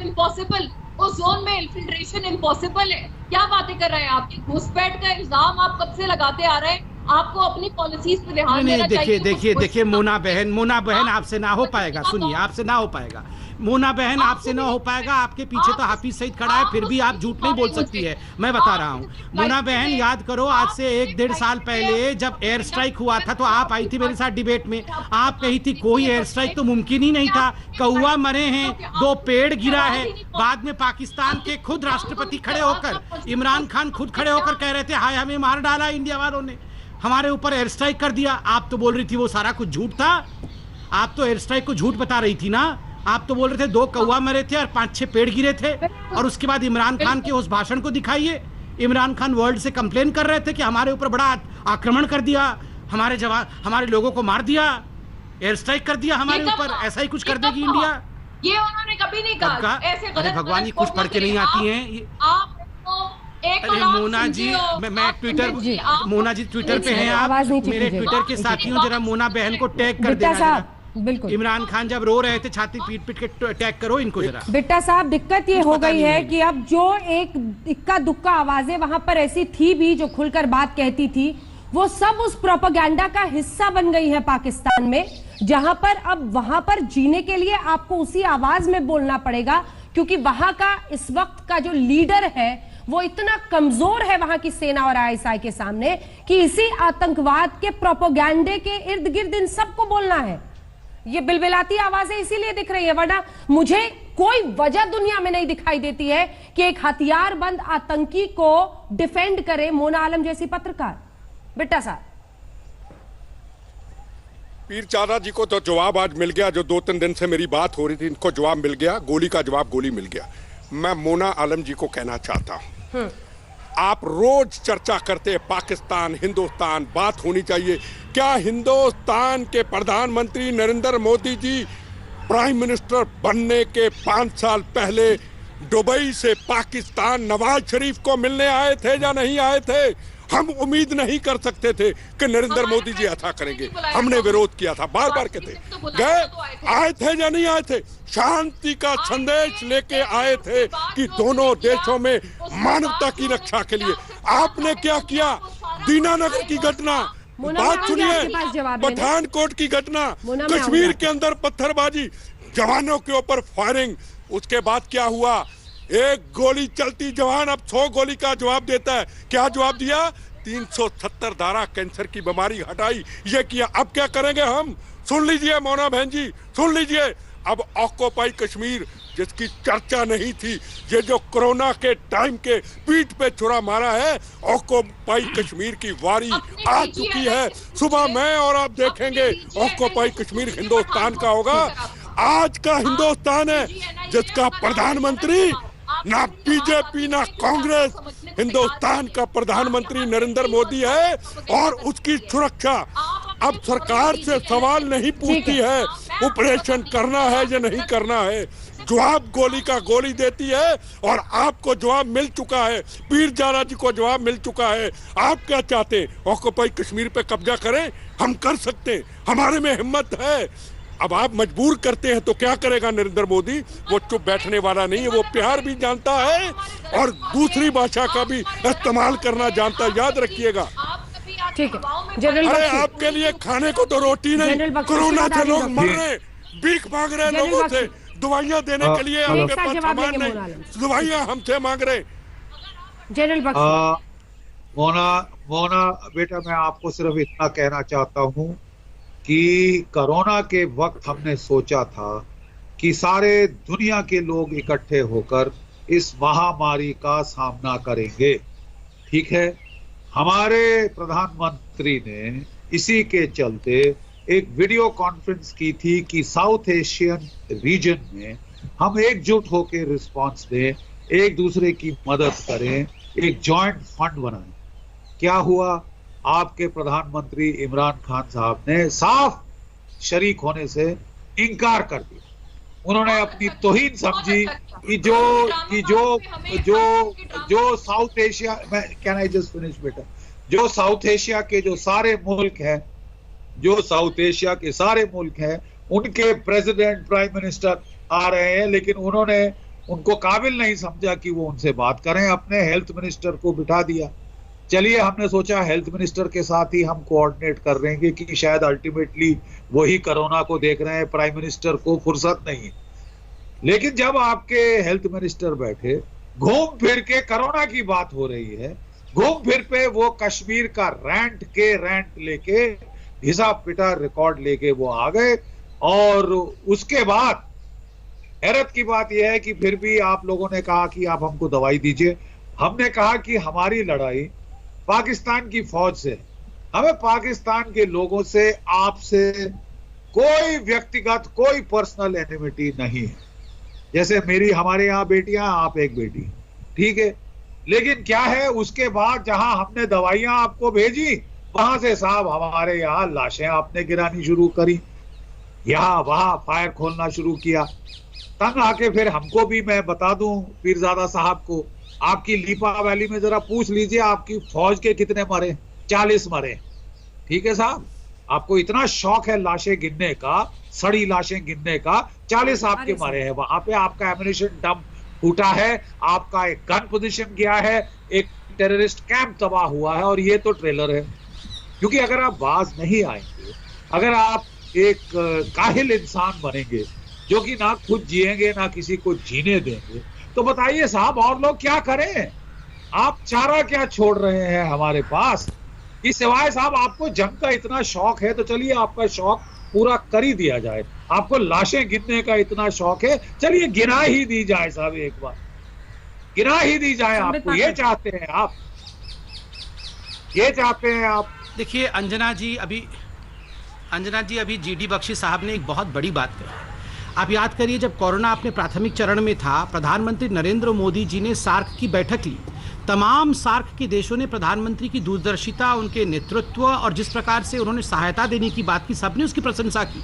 Speaker 8: इम्पॉसिबल, उस जोन में इन्फिल्ट्रेशन इम्पॉसिबल है। क्या बातें कर रहे हैं आप? घुसपैठ का इल्जाम आप कब से लगाते आ रहे हैं? आपको अपनी पॉलिसीज पे ध्यान देना चाहिए।
Speaker 7: देखिए मोना बहन आपसे ना हो पाएगा। सुनिए, आपसे ना हो पाएगा मोना बहन, आपसे ना हो पाएगा। आपके पीछे तो हाफिज सईद खड़ा है, फिर भी आप झूठ नहीं बोल सकती है। मैं बता रहा हूँ मोना बहन, याद करो आज से 1-1.5 साल पहले जब एयर स्ट्राइक हुआ था तो आप आई थी मेरे साथ डिबेट में। आप कही थी कोई एयर स्ट्राइक तो मुमकिन ही नहीं था, कौवा मरे हैं, 2 पेड़ गिरा है। बाद में पाकिस्तान के खुद राष्ट्रपति खड़े होकर, इमरान खान खुद खड़े होकर कह रहे थे हाय हमें मार डाला इंडिया वालों ने, हमारे ऊपर एयर स्ट्राइक कर दिया। आप तो बोल रही थी वो सारा कुछ झूठ था। आप तो एयर स्ट्राइक को झूठ बता रही थी ना। आप तो बोल रहे थे 2 कौवा मरे थे और 5-6 पेड़ गिरे थे। और उसके बाद इमरान खान के उस भाषण को दिखाइए। इमरान खान वर्ल्ड से कंप्लेन कर रहे थे कि हमारे ऊपर बड़ा आक्रमण कर दिया, हमारे जवान, हमारे लोगों को मार दिया, एयर स्ट्राइक कर दिया हमारे ऊपर। ऐसा ही कुछ कर देगी इंडिया।
Speaker 8: ये उन्होंने कभी नहीं कहा। ऐसे
Speaker 7: अरे भगवान, ये कुछ पढ़ के नहीं आती हैं। अरे मोना जी, मैं ट्विटर, मोना जी ट्विटर पे हैं आप, मेरे ट्विटर के साथियों जरा मोना बहन को टैग कर देना।
Speaker 1: बिल्कुल,
Speaker 7: इमरान खान जब रो रहे थे छाती पीट के टैग करो इनको जरा।
Speaker 1: बिट्टा साहब, दिक्कत ये हो गई है कि अब जो एक इक्का दुक्का आवाजें वहां पर ऐसी थी भी जो खुलकर बात कहती थी, वो सब उस प्रोपेगेंडा का हिस्सा बन गई है पाकिस्तान में, जहां पर अब वहां पर जीने के लिए आपको उसी आवाज में बोलना पड़ेगा, क्योंकि वहां का इस वक्त का जो लीडर है वो इतना कमजोर है वहां की सेना और आईएसआई के सामने कि इसी आतंकवाद के प्रोपेगेंडे के इर्द गिर्द इन सबको बोलना है। ये बिलबिलाती आवाजें इसीलिए दिख रही है, वरना मुझे कोई वजह दुनिया में नहीं दिखाई देती है कि एक हथियारबंद आतंकी को डिफेंड करे मोना आलम जैसी पत्रकार। बिट्टा साहब,
Speaker 13: पीरजादा जी को तो जवाब आज मिल गया। जो 2-3 दिन से मेरी बात हो रही थी, इनको जवाब मिल गया। गोली का जवाब गोली मिल गया। मैं मोना आलम जी को कहना चाहता हूं, आप रोज चर्चा करते हैं पाकिस्तान हिंदुस्तान, बात होनी चाहिए। क्या हिंदुस्तान के प्रधानमंत्री नरेंद्र मोदी जी प्राइम मिनिस्टर बनने के 5 साल पहले दुबई से पाकिस्तान नवाज शरीफ को मिलने आए थे या नहीं आए थे? हम उम्मीद नहीं कर सकते थे कि नरेंद्र मोदी जी ऐसा करेंगे। हमने विरोध किया था, बार बार कहते गए, आए थे या नहीं आए थे? शांति का संदेश लेके आए थे कि दोनों देशों में मानवता की रक्षा के लिए। आपने क्या किया? दीनानगर की घटना, बात सुनिए, पठानकोट की घटना, कश्मीर के अंदर पत्थरबाजी, जवानों के ऊपर फायरिंग, उसके बाद क्या हुआ? एक गोली चलती जवान अब 100 गोली का जवाब देता है। क्या जवाब दिया? 370 धारा कैंसर की बीमारी हटाई, ये किया। अब क्या करेंगे हम? सुन लीजिए मोना बहन जी, सुन लीजिए। अब ऑक्यूपाई कश्मीर जिसकी चर्चा नहीं थी, ये जो कोरोना के टाइम के पीठ पे छुरा मारा है, ऑक्यूपाई कश्मीर की वारी आ चुकी है। सुबह मैं और आप देखेंगे ऑक्यूपाई कश्मीर हिंदुस्तान का होगा। आज का हिंदुस्तान है जिसका प्रधानमंत्री ना बीजेपी ना कांग्रेस, हिंदुस्तान का प्रधानमंत्री नरेंद्र मोदी है और उसकी सुरक्षा अब सरकार से सवाल नहीं पूछती है ऑपरेशन करना है या नहीं करना है। जवाब गोली का गोली देती है और आपको जवाब मिल चुका है, पीर जारा जी को जवाब मिल चुका है। आप क्या चाहते हैं? ऑक्यूपाई कश्मीर पे कब्जा करें? हम कर सकते हैं, हमारे में हिम्मत है। अब आप मजबूर करते हैं तो क्या करेगा नरेंद्र मोदी? वो चुप बैठने वाला नहीं है, वो प्यार भी जानता है और दूसरी भाषा का भी इस्तेमाल करना जानता है, याद रखिएगा।
Speaker 1: ठीक है,
Speaker 13: अरे आपके लिए खाने को तो रोटी नहीं, कोरोना से लोग मर रहे, भीख मांग रहे लोगों से, दवाइयाँ देने के लिए आपके पास सामान नहीं, दवाइयाँ हमसे मांग रहे।
Speaker 1: जनरल
Speaker 10: मोना बेटा, मैं आपको सिर्फ इतना कहना चाहता हूँ कि कोरोना के वक्त हमने सोचा था कि सारे दुनिया के लोग इकट्ठे होकर इस महामारी का सामना करेंगे, ठीक है। हमारे प्रधानमंत्री ने इसी के चलते एक वीडियो कॉन्फ्रेंस की थी कि साउथ एशियन रीजन में हम एकजुट होकर रिस्पांस दें, एक दूसरे की मदद करें, एक जॉइंट फंड बनाएं। क्या हुआ? आपके प्रधानमंत्री इमरान खान साहब ने साफ शरीक होने से इनकार कर दिया। उन्होंने अपनी तौहीन समझी कि जो साउथ एशिया में, कैन आई जस्ट फिनिश बेटा, जो साउथ एशिया के जो सारे मुल्क हैं, जो साउथ एशिया के सारे मुल्क हैं, उनके प्रेसिडेंट प्राइम मिनिस्टर आ रहे हैं, लेकिन उन्होंने उनको काबिल नहीं समझा कि वो उनसे बात करें, अपने हेल्थ मिनिस्टर को बिठा दिया। चलिए, हमने सोचा हेल्थ मिनिस्टर के साथ ही हम कोऑर्डिनेट कर रहे हैं कि शायद अल्टीमेटली वही कोरोना को देख रहे हैं, प्राइम मिनिस्टर को फुर्सत नहीं है। लेकिन जब आपके हेल्थ मिनिस्टर बैठे, घूम फिर के कोरोना की बात हो रही है, घूम फिर पे वो कश्मीर का रेंट लेके घिसा पिटा रिकॉर्ड लेके वो आ गए। और उसके बाद हैरत की बात यह है कि फिर भी आप लोगों ने कहा कि आप हमको दवाई दीजिए। हमने कहा कि हमारी लड़ाई पाकिस्तान की फौज से, हमें पाकिस्तान के लोगों से, आपसे कोई व्यक्तिगत, कोई पर्सनल एनिमिटी नहीं है। जैसे हमारे यहाँ बेटियां, आप एक बेटी, ठीक है। लेकिन क्या है, उसके बाद जहां हमने दवाइयां आपको भेजी, वहां से साहब हमारे यहाँ लाशें आपने गिरानी शुरू करी, यहाँ वहां फायर खोलना शुरू किया। तंग आके फिर हमको भी, मैं बता दूं पीरजादा साहब को, आपकी लीपा वैली में जरा पूछ लीजिए आपकी फौज के कितने मरे? 40 मरे, ठीक है साहब। आपको इतना शौक है लाशें गिनने का, सड़ी लाशें गिनने का, 40 आपके मरे हैं। वहां पे आपका एम्युनिशन डंप फूटा है, आपका एक गन पोजीशन गया है, एक टेररिस्ट कैंप तबाह हुआ है, और ये तो ट्रेलर है। क्योंकि अगर आप बाज नहीं आएंगे, अगर आप एक काहिल इंसान बनेंगे जो कि ना खुद जिएंगे ना किसी को जीने देंगे, तो बताइए साहब और लोग क्या करें? आप चारा क्या छोड़ रहे हैं हमारे पास? इस सिवाय साहब आपको जंग का इतना शौक है तो चलिए आपका शौक पूरा कर ही दिया जाए। आपको लाशें गिनने का इतना शौक है, चलिए गिना ही दी जाए साहब, एक बार गिना ही दी जाए। आपको ये चाहते हैं आप, ये चाहते हैं आप।
Speaker 7: देखिए अंजना जी अभी जीडी बख्शी साहब ने एक बहुत बड़ी बात कही। आप याद करिए, जब कोरोना अपने प्राथमिक चरण में था, प्रधानमंत्री नरेंद्र मोदी जी ने सार्क की बैठक ली। तमाम सार्क के देशों ने प्रधानमंत्री की दूरदर्शिता, उनके नेतृत्व और जिस प्रकार से उन्होंने सहायता देने की बात की, सबने उसकी प्रशंसा की।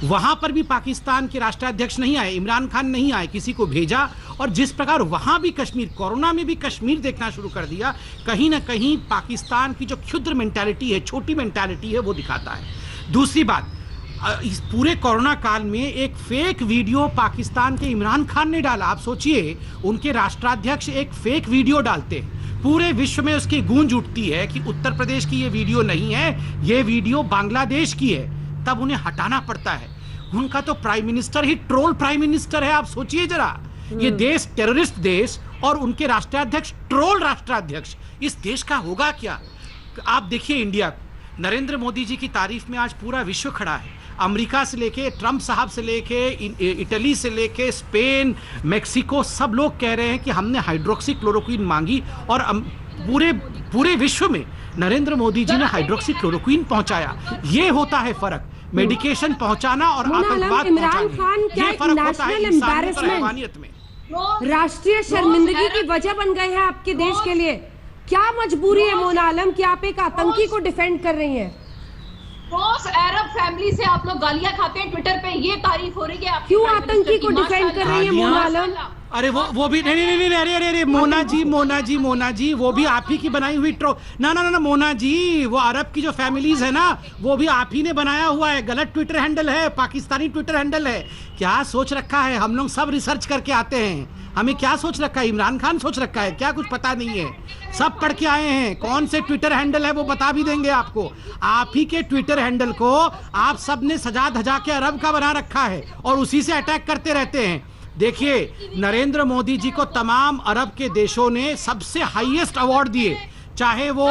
Speaker 7: वहां पर भी पाकिस्तान के राष्ट्राध्यक्ष नहीं आए, इमरान खान नहीं आए, किसी को भेजा, और जिस प्रकार वहां भी कश्मीर, कोरोना में भी कश्मीर देखना शुरू कर दिया, कहीं ना कहीं पाकिस्तान की जो क्षुद्र मेंटालिटी है, छोटी मेंटालिटी है, वो दिखाता है। दूसरी बात, इस पूरे कोरोना काल में एक फेक वीडियो पाकिस्तान के इमरान खान ने डाला। आप सोचिए, उनके राष्ट्राध्यक्ष एक फेक वीडियो डालते हैं, पूरे विश्व में उसकी गूंज उठती है कि उत्तर प्रदेश की ये वीडियो नहीं है, ये वीडियो बांग्लादेश की है, तब उन्हें हटाना पड़ता है। उनका तो प्राइम मिनिस्टर ही ट्रोल प्राइम मिनिस्टर है। आप सोचिए जरा, ये देश टेररिस्ट देश और उनके राष्ट्राध्यक्ष ट्रोल राष्ट्राध्यक्ष, इस देश का होगा क्या? आप देखिए इंडिया, नरेंद्र मोदी जी की तारीफ में आज पूरा विश्व खड़ा है। अमेरिका से लेके ट्रंप साहब से लेके इटली से लेके स्पेन, मेक्सिको, सब लोग कह रहे हैं कि हमने हाइड्रोक्सी क्लोरोक्विन मांगी और पूरे विश्व में नरेंद्र मोदी जी ने हाइड्रोक्सी क्लोरोक्विन पहुंचाया। ये होता है फर्क, मेडिकेशन पहुंचाना और आतंकवाद पहुंचाना, ये फर्क होता है इंसानियत और हैवानियत में।
Speaker 1: राष्ट्रीय शर्मिंदगी की वजह बन गए हैं आपके देश के लिए। क्या मजबूरी है मोना आलम कि आप एक आतंकी को डिफेंड कर रही हैं?
Speaker 8: रोज अरब फैमिली से आप लोग गालियां खाते हैं, ट्विटर पे ये तारीफ हो रही है।
Speaker 1: क्यों आतंकी को डिफेंड कर रही है मोना आलम?
Speaker 7: अरे वो भी नहीं, अरे मोना जी वो भी आप ही की बनाई हुई ना मोना जी, वो अरब की जो फैमिलीज है ना, वो भी आप ही ने बनाया हुआ है। गलत ट्विटर हैंडल है, पाकिस्तानी ट्विटर हैंडल है। क्या सोच रखा है? हम लोग सब रिसर्च करके आते हैं। हमें क्या सोच रखा है? इमरान खान सोच रखा है क्या? कुछ पता नहीं है, सब पढ़ के आए हैं। कौन से ट्विटर हैंडल है वो बता भी देंगे आपको। आप ही के ट्विटर हैंडल को आप सब ने सजा धजा के अरब का बना रखा है और उसी से अटैक करते रहते हैं। देखिए, नरेंद्र मोदी जी को तमाम अरब के देशों ने सबसे हाईएस्ट अवार्ड दिए, चाहे वो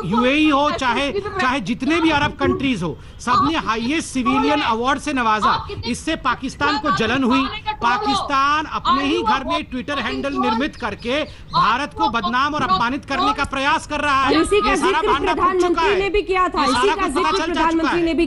Speaker 7: यूएई हो, चाहे जितने भी अरब कंट्रीज हो, सबने हाईएस्ट सिविलियन अवार्ड से नवाजा। इससे पाकिस्तान को जलन हुई। पाकिस्तान अपने ही घर में ट्विटर हैंडल निर्मित करके भारत को बदनाम और अपमानित करने का प्रयास कर रहा है।
Speaker 1: इसी का जिक्र प्रधानमंत्री ने भी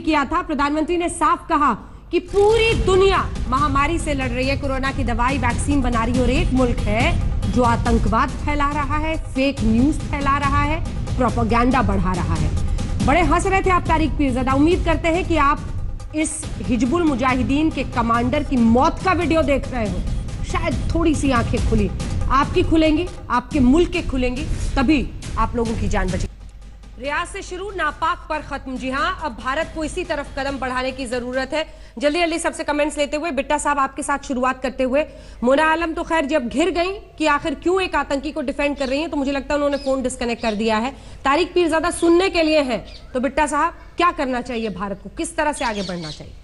Speaker 1: किया था, प्रधानमंत्री ने साफ कहा कि पूरी दुनिया महामारी से लड़ रही है, कोरोना की दवाई वैक्सीन बना रही है, और एक मुल्क है जो आतंकवाद फैला रहा है, फेक न्यूज फैला रहा है, प्रोपेगेंडा बढ़ा रहा है। बड़े हंस रहे थे आप तारिक पीरजादा। उम्मीद करते हैं कि आप इस हिजबुल मुजाहिदीन के कमांडर की मौत का वीडियो देख रहे हो। शायद थोड़ी सी आंखें खुली, आपकी खुलेंगी, आपके मुल्क के खुलेंगी, तभी आप लोगों की जान बचेगी। रियाद से शुरू, नापाक पर खत्म। जी हां, अब भारत को इसी तरफ कदम बढ़ाने की जरूरत है। जल्दी जल्दी सबसे कमेंट्स लेते हुए बिट्टा साहब आपके साथ शुरुआत करते हुए, मोना आलम तो खैर जब घिर गई कि आखिर क्यों एक आतंकी को डिफेंड कर रही हैं, तो मुझे लगता है उन्होंने फोन डिस्कनेक्ट कर दिया है। तारिक पीरजादा सुनने के लिए हैं, तो बिट्टा साहब क्या करना चाहिए भारत को, किस तरह से आगे बढ़ना चाहिए?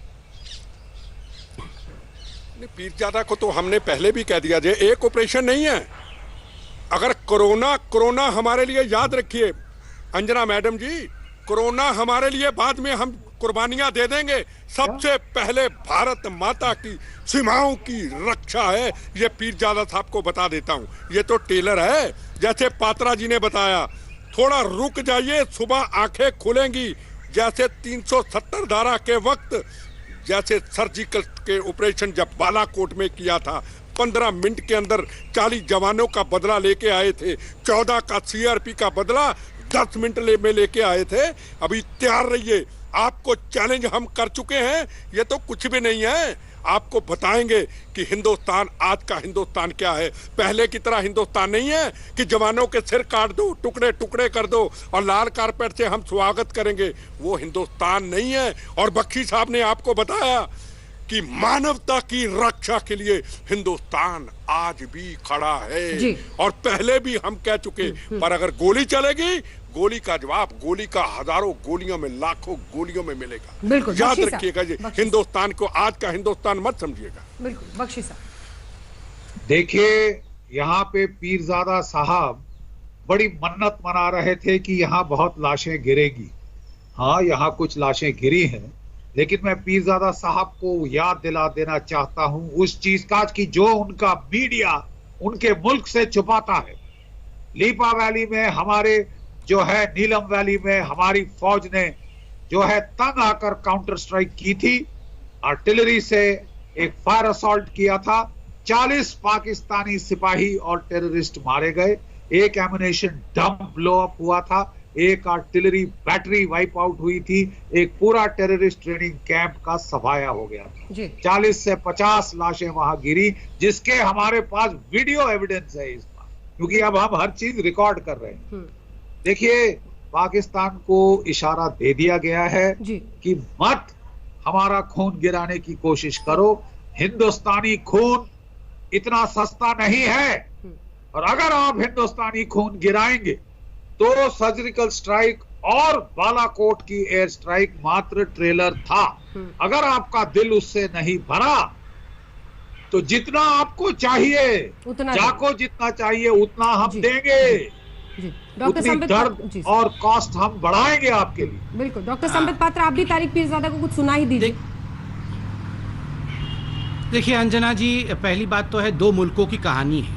Speaker 13: पीरजादा को तो हमने पहले भी कह दिया, एक ऑपरेशन नहीं है। अगर कोरोना हमारे लिए, याद रखिए अंजना मैडम जी, कोरोना हमारे लिए बाद में हम कुर्बानियां दे देंगे। सबसे पहले भारत माता की सीमाओं की रक्षा है। ये पीरजादा साहब को बता देता हूँ, ये तो टेलर है। जैसे पात्रा जी ने बताया, थोड़ा रुक जाइए, सुबह आंखें खुलेंगी। जैसे 370 धारा के वक्त, जैसे सर्जिकल के ऑपरेशन जब बालाकोट में किया था, 15 मिनट के अंदर 40 जवानों का बदला लेके आए थे। 14 का सीआरपी का बदला 10 मिनट में लेके आए थे। अभी तैयार रहिए, आपको चैलेंज हम कर चुके हैं। ये तो कुछ भी नहीं है, आपको बताएंगे कि हिंदुस्तान, आज का हिंदुस्तान क्या है। पहले की तरह हिंदुस्तान नहीं है कि जवानों के सिर काट दो, टुकड़े टुकड़े कर दो और लाल कारपेट से हम स्वागत करेंगे। वो हिंदुस्तान नहीं है। और बख्शी साहब ने आपको बताया कि मानवता की रक्षा के लिए हिंदुस्तान आज भी खड़ा है। और पहले भी हम कह चुके, पर अगर गोली चलेगी, गोली का जवाब गोली का हजारों गोलियों में, लाखों गोलियों में मिलेगा। याद रखिएगा, ये हिंदुस्तान को, आज का हिंदुस्तान मत समझिएगा।
Speaker 1: बिल्कुल। बख्शी साहब
Speaker 10: देखिए, यहाँ पे पीरजादा साहब बड़ी मन्नत मना रहे थे कि यहाँ बहुत लाशें गिरेगी। हाँ, यहाँ कुछ लाशें गिरी हैं, लेकिन मैं पीरजादा साहब को याद दिला देना चाहता हूं उस चीज का कि जो उनका मीडिया उनके मुल्क से छुपाता है। लीपा वैली में हमारे जो है, नीलम वैली में हमारी फौज ने जो है तंग आकर काउंटर स्ट्राइक की थी, आर्टिलरी से एक फायर असॉल्ट किया था। 40 पाकिस्तानी सिपाही और टेररिस्ट मारे गए, एक एमुनेशन डंप ब्लो अप हुआ था, एक आर्टिलरी बैटरी वाइप आउट हुई थी, एक पूरा टेररिस्ट ट्रेनिंग कैंप का सफाया हो गया था। 40 से 50 लाशें वहां गिरी, जिसके हमारे पास वीडियो एविडेंस है इस बार, क्योंकि अब हम हर चीज रिकॉर्ड कर रहे हैं। देखिए, पाकिस्तान को इशारा दे दिया गया है कि मत हमारा खून गिराने की कोशिश करो। हिंदुस्तानी खून इतना सस्ता नहीं है, और अगर आप हिंदुस्तानी खून गिराएंगे तो सर्जिकल स्ट्राइक और बालाकोट की एयर स्ट्राइक मात्र ट्रेलर था। अगर आपका दिल उससे नहीं भरा तो जितना आपको चाहिए,
Speaker 1: उतना
Speaker 10: जाको जितना चाहिए उतना हम देंगे।
Speaker 1: डॉक्टर
Speaker 10: उतनी दर्द और कॉस्ट हम बढ़ाएंगे आपके लिए।
Speaker 1: बिल्कुल। डॉक्टर संबित पात्रा, आप भी तारिक पीरजादा को कुछ सुना ही दीजिए।
Speaker 7: देखिए अंजना जी, पहली बात तो है, दो मुल्कों की कहानी है।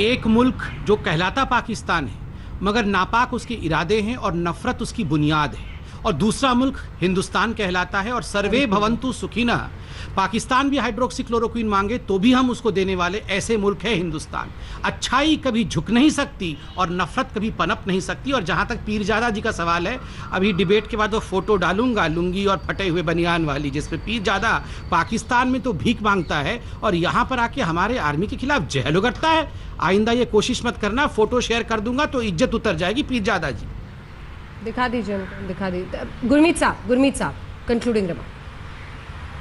Speaker 7: एक मुल्क जो कहलाता पाकिस्तान है मगर नापाक उसके इरादे हैं और नफरत उसकी बुनियाद है, और दूसरा मुल्क हिंदुस्तान कहलाता है और सर्वे भवंतु सुखिना। पाकिस्तान भी हाइड्रोक्सीक्लोरोक्वीन मांगे तो भी हम उसको देने वाले, ऐसे मुल्क है हिंदुस्तान। अच्छाई कभी झुक नहीं सकती और नफरत कभी पनप नहीं सकती। और जहां तक पीरजादा जी का सवाल है, अभी डिबेट के बाद वो फोटो डालूंगा लुंगी और फटे हुए बनियान वाली, जिसमें पीरजादा पाकिस्तान में तो भीख मांगता है और यहाँ पर आके हमारे आर्मी के खिलाफ जहल उगरता है। आइंदा ये कोशिश मत करना, फोटो शेयर कर दूंगा तो इज्जत उतर जाएगी पीरजादा जी।
Speaker 1: दिखा दीजिए उनको, दिखा दीजिए। गुरमीत साहब कंक्लूडिंग रिमार्क।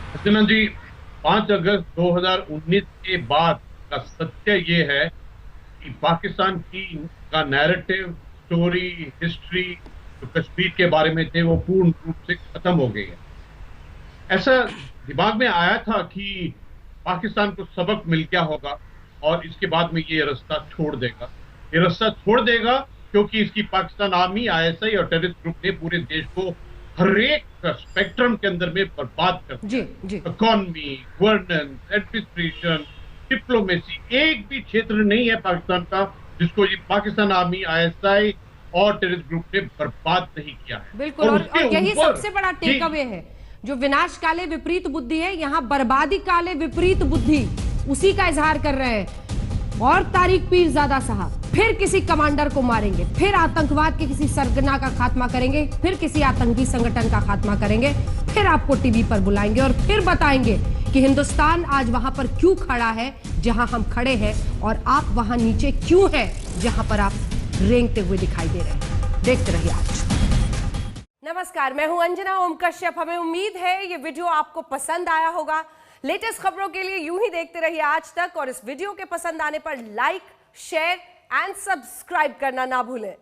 Speaker 14: अर्चना जी, 5 अगस्त 2019 के बाद का सत्य ये है कि पाकिस्तान का नैरेटिव, स्टोरी, हिस्ट्री जो कश्मीर के बारे में थे वो पूर्ण रूप से खत्म हो गई है। ऐसा दिमाग में आया था कि पाकिस्तान को सबक मिल गया होगा और इसके बाद में ये रास्ता छोड़ देगा। ये रास्ता छोड़ देगा क्योंकि इसकी पाकिस्तान आर्मी, ISI और टेररिस्ट ग्रुप ने पूरे देश को हर एक स्पेक्ट्रम के अंदर में बर्बाद कर दिया। इकोनॉमी, गवर्नेंस, एडमिनिस्ट्रेशन, डिप्लोमेसी, एक भी क्षेत्र नहीं है पाकिस्तान का जिसको ये पाकिस्तान आर्मी, ISI और टेररिस्ट ग्रुप ने बर्बाद नहीं किया है।
Speaker 1: बिल्कुल। और यही सबसे बड़ा टेक अवे है, जो विनाश काले विपरीत बुद्धि है, यहाँ बर्बादी काले विपरीत बुद्धि, उसी का इजहार कर रहे हैं। और तारिक पीरजादा साहब फिर किसी कमांडर को मारेंगे, फिर आतंकवाद के किसी सरगना का खात्मा करेंगे, फिर किसी आतंकी संगठन का खात्मा करेंगे, फिर आपको टीवी पर बुलाएंगे और फिर बताएंगे कि हिंदुस्तान आज वहां पर क्यों खड़ा है जहां हम खड़े हैं, और आप वहां नीचे क्यों हैं जहां पर आप रेंगते हुए दिखाई दे रहे हैं। देखते रहिए आज। नमस्कार, मैं हूं अंजना ओम कश्यप। हमें उम्मीद है ये वीडियो आपको पसंद आया होगा। लेटेस्ट खबरों के लिए यूं ही देखते रहिए आज तक, और इस वीडियो के पसंद आने पर लाइक, शेयर एंड सब्सक्राइब करना ना भूलें।